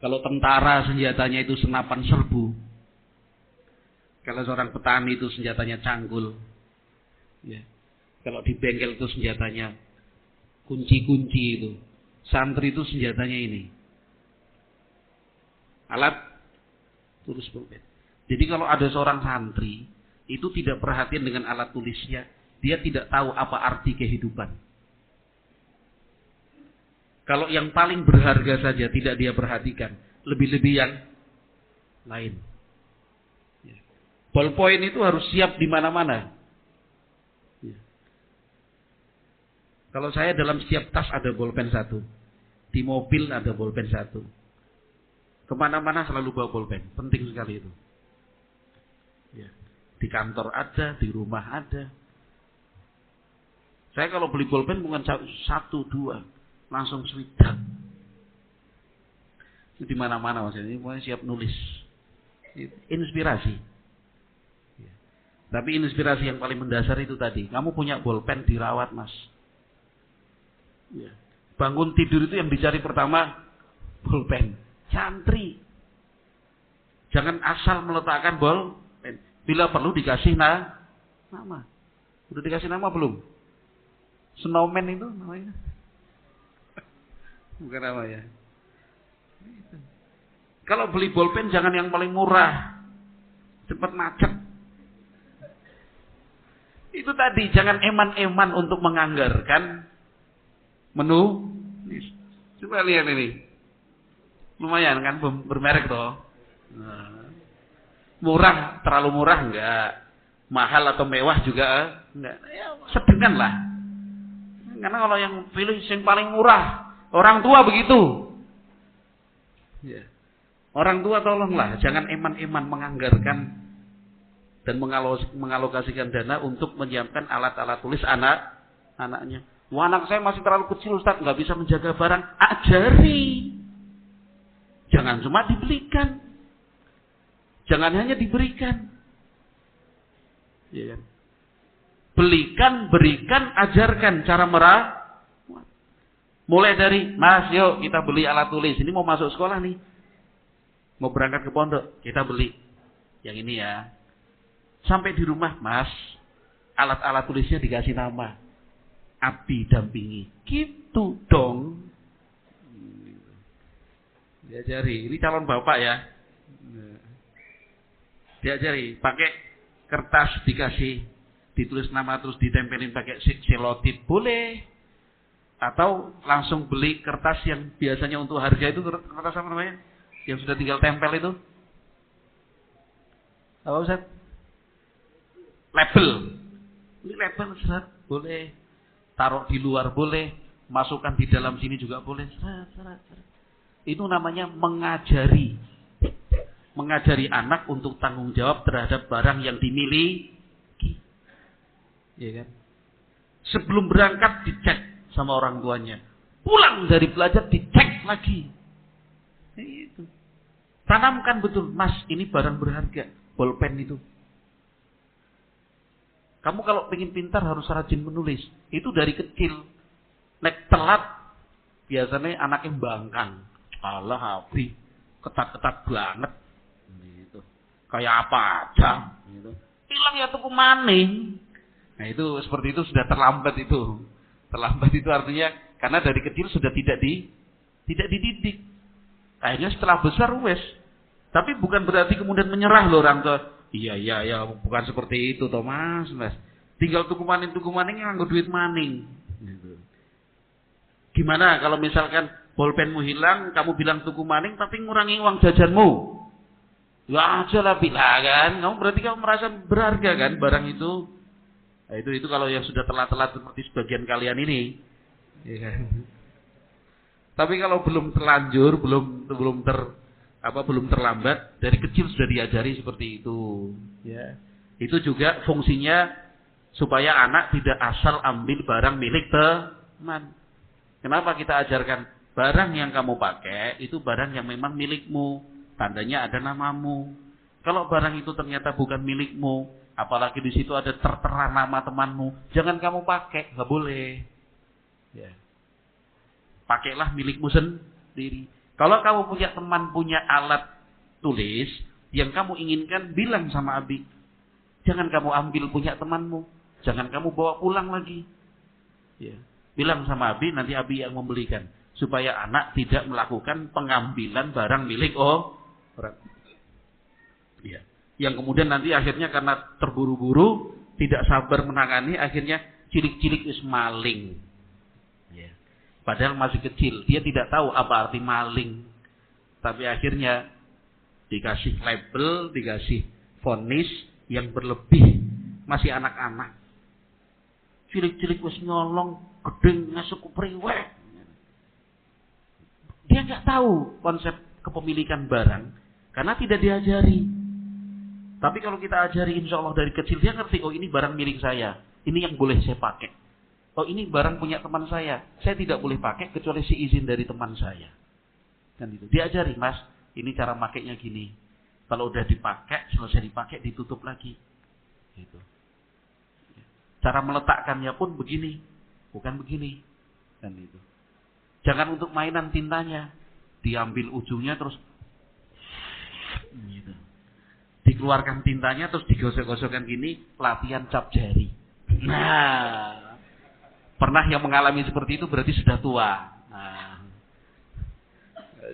Kalau tentara senjatanya itu senapan serbu. Kalau seorang petani itu senjatanya cangkul. Ya. Kalau di bengkel itu senjatanya kunci-kunci itu. Santri itu senjatanya ini. Alat tulis pulpen. Jadi kalau ada seorang santri itu tidak perhatian dengan alat tulisnya, dia tidak tahu apa arti kehidupan. Kalau yang paling berharga saja tidak dia perhatikan, lebih-lebih yang lain. Ballpoint itu harus siap di mana-mana. Kalau saya dalam setiap tas ada bolpen satu, di mobil ada bolpen satu, kemana-mana selalu bawa bolpen, penting sekali itu. Di kantor ada, di rumah ada. Saya kalau beli bolpen bukan satu, dua, langsung swidak. Itu di mana-mana Mas, ini pokoknya siap nulis. Inspirasi. Tapi inspirasi yang paling mendasar itu tadi. Kamu punya bolpen, dirawat, Mas. Ya. Bangun tidur itu yang dicari pertama bolpen. Santri. Jangan asal meletakkan bolpen. Bila perlu dikasih nama. Udah dikasih nama belum? Snowman itu namanya. Bukan nama ya. Kalau beli bolpen jangan yang paling murah. Cepat macet. Itu tadi, jangan eman-eman untuk menganggarkan menu. Coba lihat ini. Lumayan kan, bermerek toh. Nah. Murah, terlalu murah enggak. Mahal atau mewah juga enggak. Ya, sedengan lah. Karena kalau yang pilih yang paling murah, orang tua begitu. Ya. Orang tua tolonglah, jangan eman-eman menganggarkan dan mengalokasikan dana untuk menyiapkan alat-alat tulis anaknya. Wah, anak saya masih terlalu kecil, Ustaz, nggak bisa menjaga barang. Ajari. Jangan cuma dibelikan. Jangan hanya diberikan. Ya kan? Belikan, berikan, ajarkan cara merawat. Mulai dari, Mas, yuk kita beli alat tulis. Ini mau masuk sekolah nih. Mau berangkat ke pondok, kita beli. Yang ini ya. Sampai di rumah, Mas, alat-alat tulisnya dikasih nama. Abi dampingi. Gitu dong. Diajari. Ini calon bapak ya. Diajari. Pakai kertas dikasih. Ditulis nama terus ditempelin pakai selotip. Boleh. Atau langsung beli kertas yang biasanya untuk harga itu. Kertas apa namanya? Yang sudah tinggal tempel itu. Apa Ustaz? Label. Ini label serat. Boleh. Taruh di luar boleh. Masukkan di dalam sini juga boleh. Serat. Itu namanya mengajari. Mengajari anak untuk tanggung jawab terhadap barang yang dimiliki. Ya kan? Sebelum berangkat dicek sama orang tuanya. Pulang dari belajar dicek lagi. Itu. Tanamkan betul. Mas, ini barang berharga. Bolpen itu. Kamu kalau pengen pintar harus rajin menulis. Itu dari kecil. Nek telat, biasanya anaknya bangkang. Alah, Abi, ketat-ketat banget. Gitu. Kayak apa aja. Gitu. Hilang ya tuku maning. Nah itu seperti itu sudah terlambat itu. Terlambat itu artinya karena dari kecil sudah tidak dididik. Akhirnya setelah besar wes. Tapi bukan berarti kemudian menyerah loh orang tua. Iya, bukan seperti itu, Thomas. Tinggal tuku maning nganggo duit maning. Gitu. Gimana kalau misalkan bolpenmu hilang, kamu bilang tuku maning, tapi ngurangi uang jajanmu? Ya aja lah bilang kan. Berarti kamu merasa berharga kan barang itu. Nah, itu kalau yang sudah telat-telat seperti sebagian kalian ini. Ya kan? Tapi kalau belum terlanjur, belum terlambat, dari kecil sudah diajari seperti itu. Ya. Itu juga fungsinya supaya anak tidak asal ambil barang milik teman. Kenapa kita ajarkan barang yang kamu pakai itu barang yang memang milikmu, tandanya ada namamu. Kalau barang itu ternyata bukan milikmu, apalagi di situ ada tertera nama temanmu, jangan kamu pakai, nggak boleh. Ya. Pakailah milikmu sendiri. Kalau kamu punya teman punya alat tulis yang kamu inginkan, bilang sama Abi. Jangan kamu ambil punya temanmu. Jangan kamu bawa pulang lagi. Ya. Bilang sama Abi, nanti Abi yang membelikan. Supaya anak tidak melakukan pengambilan barang milik orang. Ya. Yang kemudian nanti akhirnya karena terburu-buru, tidak sabar menangani, akhirnya cilik-cilik is maling. Ya. Padahal masih kecil, dia tidak tahu apa arti maling. Tapi akhirnya dikasih label, dikasih vonis yang berlebih. Masih anak-anak. Cilik-cilik wis nyolong, gedeng ngasuk priwek. Dia nggak tahu konsep kepemilikan barang karena tidak diajari. Tapi kalau kita ajari, insya Allah dari kecil dia ngerti. Oh ini barang milik saya, ini yang boleh saya pakai. Oh ini barang punya teman saya tidak boleh pakai kecuali si izin dari teman saya. Kan itu. Diajari, Mas, ini cara makainya gini. Kalau udah dipakai, selesai dipakai, ditutup lagi. Gitu. Cara meletakkannya pun begini, bukan begini. Dan itu. Jangan untuk mainan tintanya. Diambil ujungnya terus gitu. Dikeluarkan tintanya terus digosok-gosokkan gini, latihan cap jari. Nah, pernah yang mengalami seperti itu berarti sudah tua. Nah,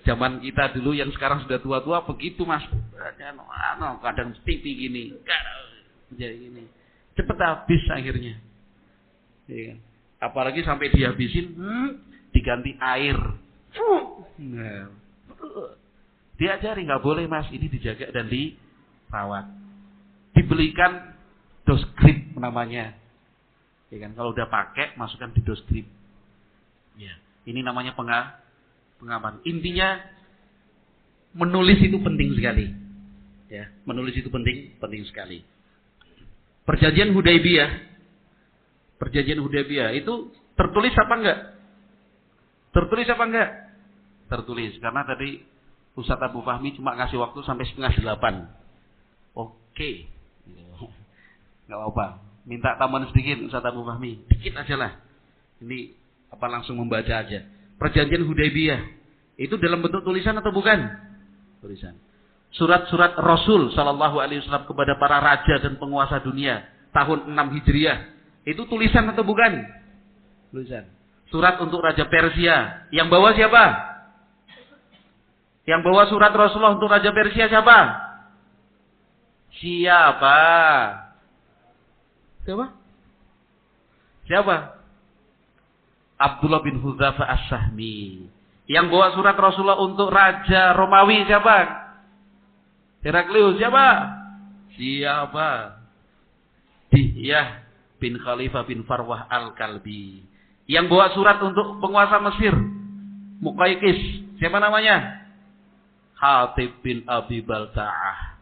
zaman kita dulu yang sekarang sudah tua-tua begitu mas, kadang TV gini, jadi gini, cepet habis akhirnya. Ya. Apalagi sampai dihabisin, diganti air. Nah, diajari nggak boleh mas, ini dijaga dan dirawat. Dibelikan dos grip namanya. Ya kan, kalau udah pakai masukkan di dos grip. Ya, ini namanya pengaman. Intinya menulis itu penting sekali. Ya, menulis itu penting sekali. Perjanjian Hudaybiyah itu tertulis apa enggak? Tertulis karena tadi Ustaz Abu Fahmi cuma ngasih waktu sampai 7:30. Oke. Enggak apa-apa. Minta tambahan sedikit Ustaz Abu Fahmi. Dikit aja lah. Ini apa langsung membaca aja. Perjanjian Hudaybiyah itu dalam bentuk tulisan atau bukan? Tulisan. Surat-surat Rasul sallallahu alaihi wasallam kepada para raja dan penguasa dunia tahun 6 Hijriah itu tulisan atau bukan? Tulisan. Surat untuk Raja Persia yang bawa siapa? Yang bawa surat Rasulullah untuk Raja Persia siapa? Siapa? Abdullah bin Hudzafah As-Sahmi. Yang bawa surat Rasulullah untuk Raja Romawi siapa? Heraklius siapa? Dihyah bin Khalifah bin Farwah Al-Kalbi. Yang bawa surat untuk penguasa Mesir, Muqaykis. Siapa namanya? Hatib bin Abi Balta'ah.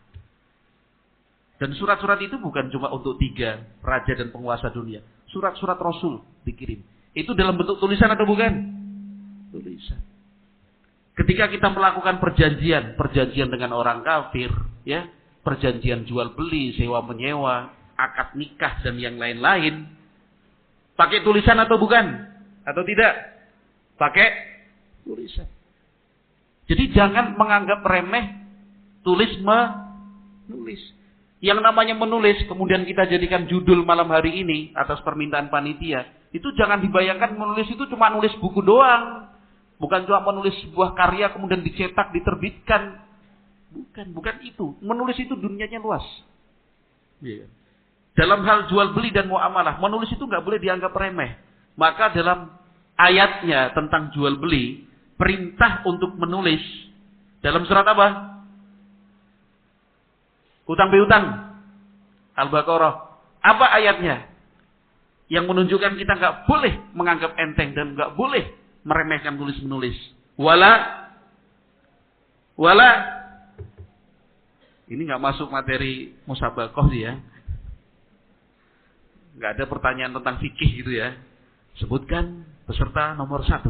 Dan surat-surat itu bukan cuma untuk 3 raja dan penguasa dunia. Surat-surat Rasul dikirim. Itu dalam bentuk tulisan atau bukan? Tulisan. Ketika kita melakukan perjanjian dengan orang kafir, ya, perjanjian jual beli, sewa menyewa, akad nikah dan yang lain-lain, pakai tulisan atau bukan? Atau tidak? Pakai tulisan. Jadi jangan menganggap remeh menulis. Yang namanya menulis kemudian kita jadikan judul malam hari ini atas permintaan panitia, itu jangan dibayangkan menulis itu cuma nulis buku doang. Bukan cuma menulis sebuah karya kemudian dicetak, diterbitkan. Bukan itu. Menulis itu dunianya luas. Yeah. Dalam hal jual beli dan muamalah, menulis itu nggak boleh dianggap remeh. Maka dalam ayatnya tentang jual beli, perintah untuk menulis dalam surat apa? Hutang piutang, Al-Baqarah. Apa ayatnya? Yang menunjukkan kita nggak boleh menganggap enteng dan nggak boleh meremehkan tulis-menulis. Wala. Ini nggak masuk materi musabaqah sih ya. Nggak ada pertanyaan tentang fikih gitu ya. Sebutkan peserta nomor 1.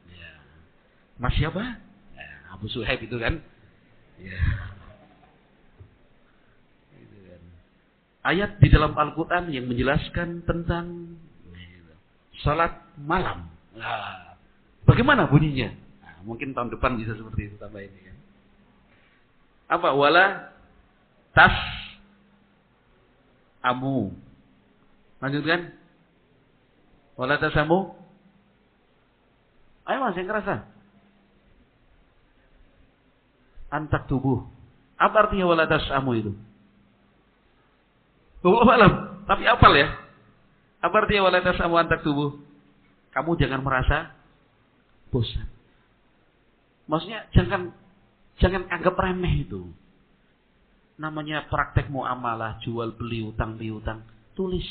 Ya. Mas siapa? Ya, Abu Suhaib itu kan. Ya. Itu kan. Ayat di dalam Al-Quran yang menjelaskan tentang salat malam. Nah, bagaimana bunyinya? Nah, mungkin tahun depan bisa seperti itu tambah ini kan. Apa? Wala tas amu. Lanjutkan. Wala tasamu. Ayo mas yang kerasa. Antak tubuh. Apa artinya wala tasamu itu? Wallahu alam. Tapi apal ya. Apa artinya wala tasamu antak tubuh? Kamu jangan merasa bosan. Maksudnya jangan anggap remeh itu. Namanya praktek muamalah, jual beli, utang piutang, tulis.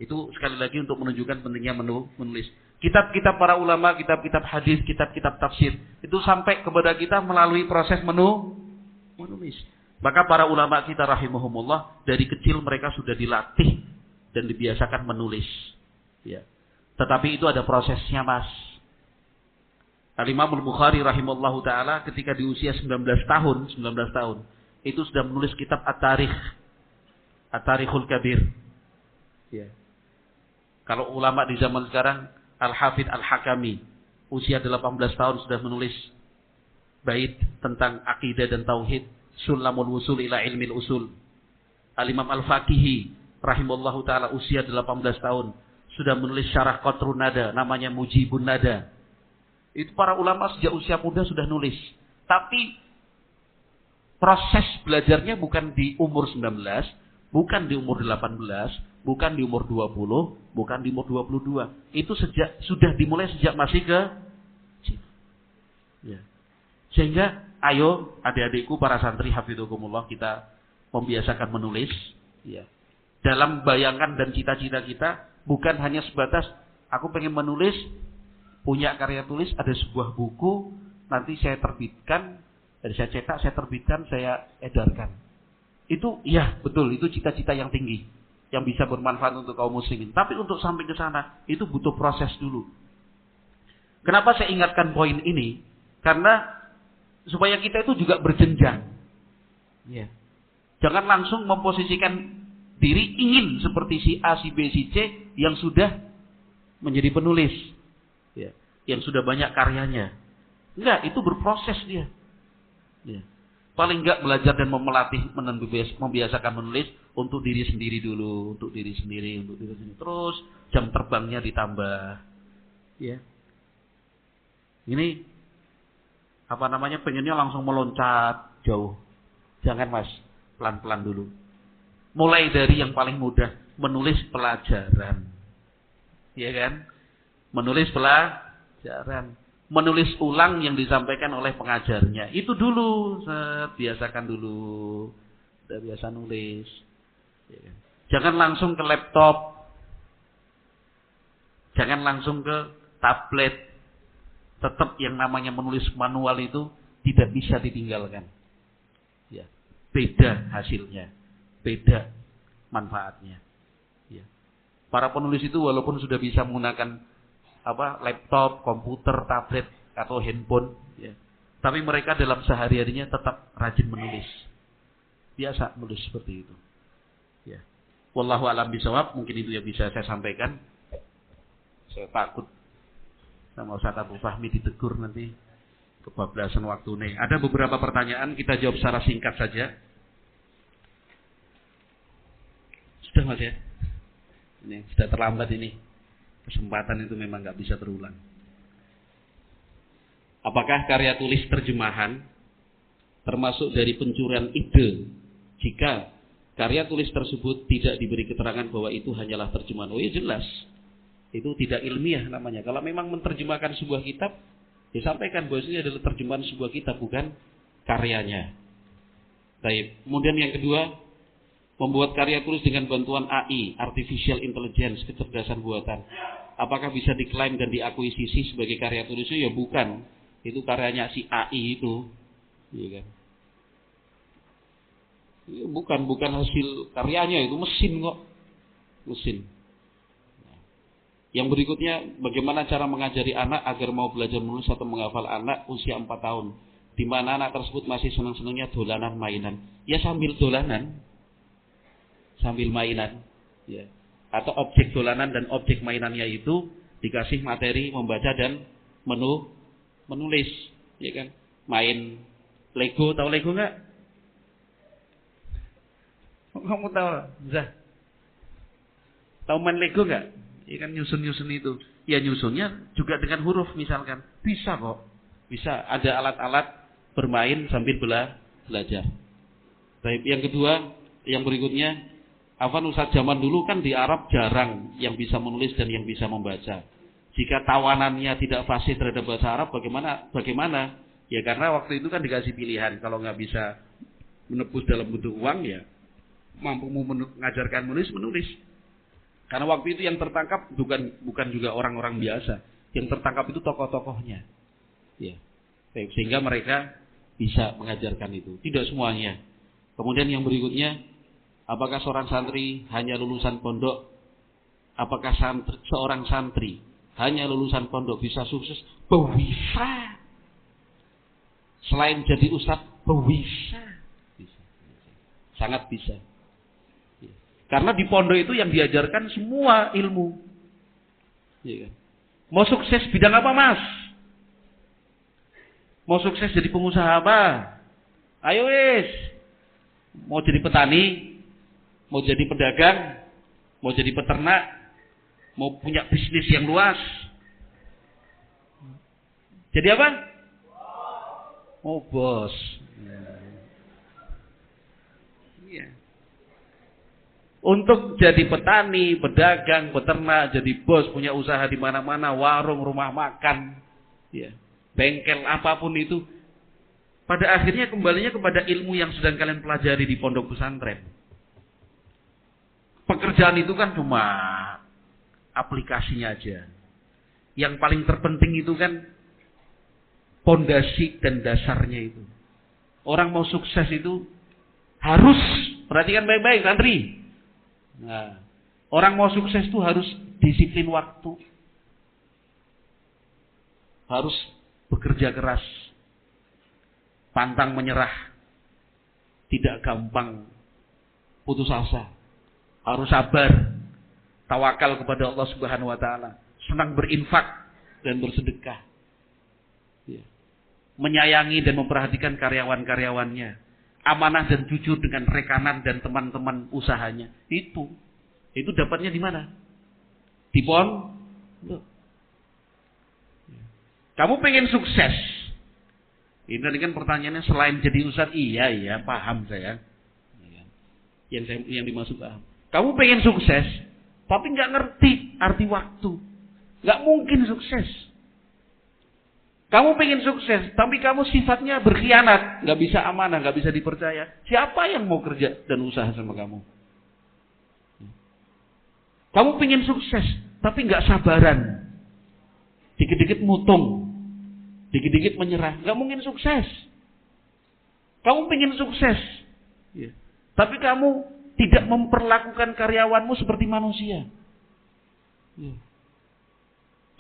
Itu sekali lagi untuk menunjukkan pentingnya menulis. Kitab-kitab para ulama, kitab-kitab hadis, kitab-kitab tafsir, itu sampai kepada kita melalui proses menulis. Maka para ulama kita rahimahumullah, dari kecil mereka sudah dilatih dan dibiasakan menulis. Ya. Tetapi itu ada prosesnya mas. Al-Imam Al-Bukhari rahimahullahu ta'ala ketika di usia 19 tahun, itu sudah menulis kitab At-Tarikhul Kabir. Ya. Kalau ulama di zaman sekarang, Al-Hafidh Al-Hakami, usia 18 tahun sudah menulis bait tentang akidah dan tauhid, Sulamul Wusul ila Ilmil Usul. Al-Imam Al-Faqihi rahimallahu taala usia 18 tahun sudah menulis syarah Qatrun Nada, namanya Mujibun Nada. Itu para ulama sejak usia muda sudah nulis. Tapi proses belajarnya bukan di umur 19, bukan di umur 18, bukan di umur 20, bukan di umur 22. Itu sudah dimulai sejak masih kecil. Ya. Sehingga ayo adik-adikku para santri hafidhukumullah, kita membiasakan menulis. Ya. Dalam bayangan dan cita-cita kita bukan hanya sebatas aku pengen menulis, punya karya tulis, ada sebuah buku, nanti saya terbitkan, dari saya cetak, saya terbitkan, saya edarkan. Itu ya betul, itu cita-cita yang tinggi, yang bisa bermanfaat untuk kaum muslimin. Tapi untuk sampai ke sana itu butuh proses dulu. Kenapa saya ingatkan poin ini? Karena supaya kita itu juga berjenjang. Ya. Jangan langsung memposisikan diri ingin seperti si A, si B, si C yang sudah menjadi penulis, ya, yang sudah banyak karyanya. Enggak, itu berproses dia. Ya. Paling enggak belajar dan memelatih, membiasakan menulis untuk diri sendiri dulu, untuk diri sendiri. Terus jam terbangnya ditambah. Ya. Ini pengennya langsung meloncat jauh. Jangan Mas, pelan-pelan dulu. Mulai dari yang paling mudah, menulis pelajaran. Iya kan? Menulis pelajaran. Menulis ulang yang disampaikan oleh pengajarnya. Itu dulu, biasakan dulu. Udah biasa nulis. Ya kan? Jangan langsung ke laptop. Jangan langsung ke tablet. Tetap yang namanya menulis manual itu tidak bisa ditinggalkan. Ya. Beda hasilnya. Beda manfaatnya. Ya. Para penulis itu walaupun sudah bisa menggunakan laptop, komputer, tablet atau handphone, ya, tapi mereka dalam sehari-harinya tetap rajin menulis. Biasa menulis seperti itu. Ya. Wallahu a'lam bishawab, mungkin itu yang bisa saya sampaikan. Saya takut sama Ustaz Abu Fahmi ditegur nanti kebablasan waktu nih. Ada beberapa pertanyaan, kita jawab secara singkat saja. Sudah Mas ya? Ini sudah terlambat ini. Kesempatan itu memang nggak bisa terulang. Apakah karya tulis terjemahan termasuk dari pencurian ide jika karya tulis tersebut tidak diberi keterangan bahwa itu hanyalah terjemahan? Oh ya jelas. Itu tidak ilmiah namanya. Kalau memang menerjemahkan sebuah kitab, disampaikan bahwa ini adalah terjemahan sebuah kitab, bukan karyanya. Baik. Kemudian yang kedua, membuat karya tulis dengan bantuan AI, Artificial Intelligence, kecerdasan buatan. Apakah bisa diklaim dan diakui sisi sebagai karya tulisnya? Ya bukan. Itu karyanya si AI itu. Iya kan? Ya, bukan hasil karyanya, itu mesin kok. Mesin. Yang berikutnya, bagaimana cara mengajari anak agar mau belajar menulis atau menghafal anak usia 4 tahun. Di mana anak tersebut masih senang-senangnya dolanan mainan. Ya sambil dolanan. Sambil mainan, ya. Atau objek dolanan dan objek mainannya itu dikasih materi membaca dan menulis, ya kan? Main Lego, tahu Lego nggak? Kamu tahu, Zah? Tahu main Lego nggak? Ya kan nyusun itu. Ya nyusunnya juga dengan huruf misalkan, bisa kok, bisa. Ada alat-alat bermain sambil belajar. Baik, yang kedua, yang berikutnya. Ustaz zaman dulu kan di Arab jarang yang bisa menulis dan yang bisa membaca. Jika tawanannya tidak fasih terhadap bahasa Arab, bagaimana? Ya karena waktu itu kan dikasih pilihan. Kalau nggak bisa menebus dalam bentuk uang, ya mampu mengajarkan menulis. Karena waktu itu yang tertangkap bukan juga orang-orang biasa. Yang tertangkap itu tokoh-tokohnya. Ya. Sehingga mereka bisa mengajarkan itu. Tidak semuanya. Kemudian yang berikutnya, apakah seorang santri hanya lulusan pondok? Apakah seorang santri hanya lulusan pondok bisa sukses? Bisa. Selain jadi ustadz, bisa. Sangat bisa. Karena di pondok itu yang diajarkan semua ilmu. Ya kan? Mau sukses bidang apa, Mas? Mau sukses jadi pengusaha apa? Ayo wis. Mau jadi petani, mau jadi pedagang, mau jadi peternak, mau punya bisnis yang luas. Jadi apa? Oh, bos. Iya. Untuk jadi petani, pedagang, peternak, jadi bos, punya usaha di mana-mana, warung, rumah makan, ya, bengkel, apapun itu, pada akhirnya kembalinya kepada ilmu yang sedang kalian pelajari di pondok pesantren. Pekerjaan itu kan cuma aplikasinya aja. Yang paling terpenting itu kan pondasi dan dasarnya itu. Orang mau sukses itu harus, perhatikan baik-baik santri. Nah, orang mau sukses itu harus disiplin waktu. Harus bekerja keras. Pantang menyerah. Tidak gampang putus asa. Harus sabar. Tawakal kepada Allah Subhanahu wa taala. Senang berinfak dan bersedekah. Ya. Menyayangi dan memperhatikan karyawan-karyawannya. Amanah dan jujur dengan rekanan dan teman-teman usahanya. Itu dapatnya di mana? Di pondok. Kamu pengen sukses? Ini kan pertanyaannya selain jadi ustaz, iya paham saya. Yang dimaksud paham. Kamu pengen sukses, tapi nggak ngerti arti waktu, nggak mungkin sukses. Kamu pengen sukses, tapi kamu sifatnya berkhianat, nggak bisa amanah, nggak bisa dipercaya. Siapa yang mau kerja dan usaha sama kamu? Kamu pengen sukses, tapi nggak sabaran, dikit-dikit mutung, dikit-dikit menyerah, nggak mungkin sukses. Kamu pengen sukses, tapi kamu tidak memperlakukan karyawanmu seperti manusia.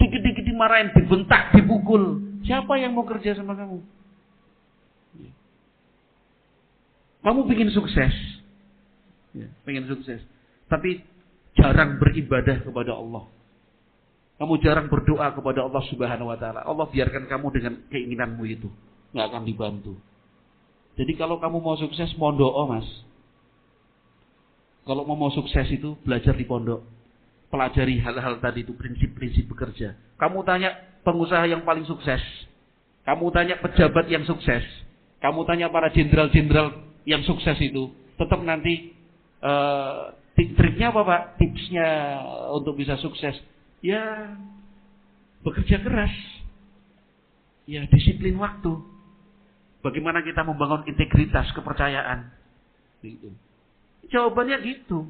Dikit-dikit dimarahin, dibentak, dipukul. Siapa yang mau kerja sama kamu? Kamu pengen sukses. Pengen sukses. Tapi jarang beribadah kepada Allah. Kamu jarang berdoa kepada Allah Subhanahu wa taala. Allah biarkan kamu dengan keinginanmu itu. Nggak akan dibantu. Jadi kalau kamu mau sukses, mondok, Mas. Kalau mau sukses itu, belajar di pondok. Pelajari hal-hal tadi itu, prinsip-prinsip bekerja. Kamu tanya pengusaha yang paling sukses. Kamu tanya pejabat yang sukses. Kamu tanya para jenderal-jenderal yang sukses itu. Tetap nanti triknya apa, Pak? Tipsnya untuk bisa sukses. Ya, bekerja keras. Ya, disiplin waktu. Bagaimana kita membangun integritas, kepercayaan. Gitu. Jawabannya gitu.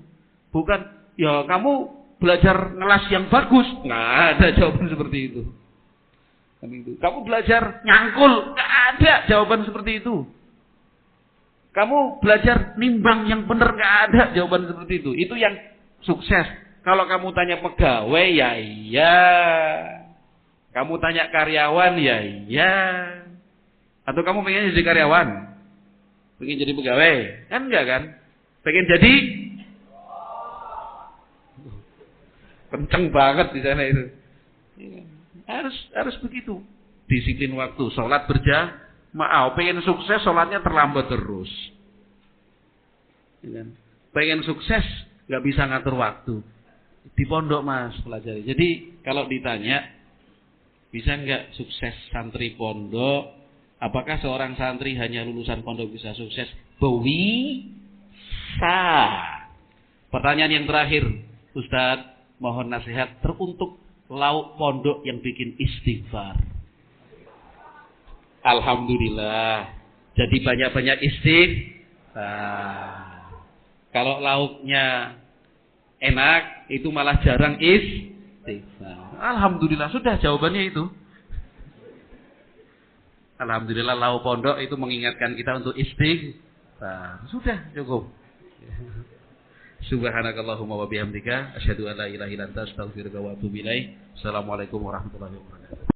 Bukan, ya kamu belajar ngelas yang bagus, nggak ada jawaban seperti itu. Kamu belajar nyangkul, nggak ada jawaban seperti itu. Kamu belajar nimbang yang benar, nggak ada jawaban seperti itu. Itu yang sukses. Kalau kamu tanya pegawai, ya iya. Kamu tanya karyawan, ya iya. Atau kamu pengen jadi karyawan? Pengen jadi pegawai? Kan enggak kan? Pengen jadi? Kenceng banget di sana itu. Harus begitu. Disiplin waktu, sholat berjamaah. Pengen sukses, sholatnya terlambat terus. Pengen sukses, nggak bisa ngatur waktu. Di pondok, Mas, pelajari. Jadi kalau ditanya, bisa nggak sukses santri pondok? Apakah seorang santri hanya lulusan pondok bisa sukses? Bisa. Pertanyaan yang terakhir, Ustadz. Mohon nasihat teruntuk lauk pondok yang bikin istighfar. Alhamdulillah. Jadi banyak-banyak istighfar. Kalau lauknya enak, itu malah jarang istighfar. Alhamdulillah, sudah jawabannya itu. Alhamdulillah lauk pondok itu mengingatkan kita untuk istighfar. Sudah cukup. Subhanakallahumma wa bihamdika asyhadu an la ilaha illa anta astaghfiruka wa atubu ilaik. Assalamualaikum warahmatullahi wabarakatuh.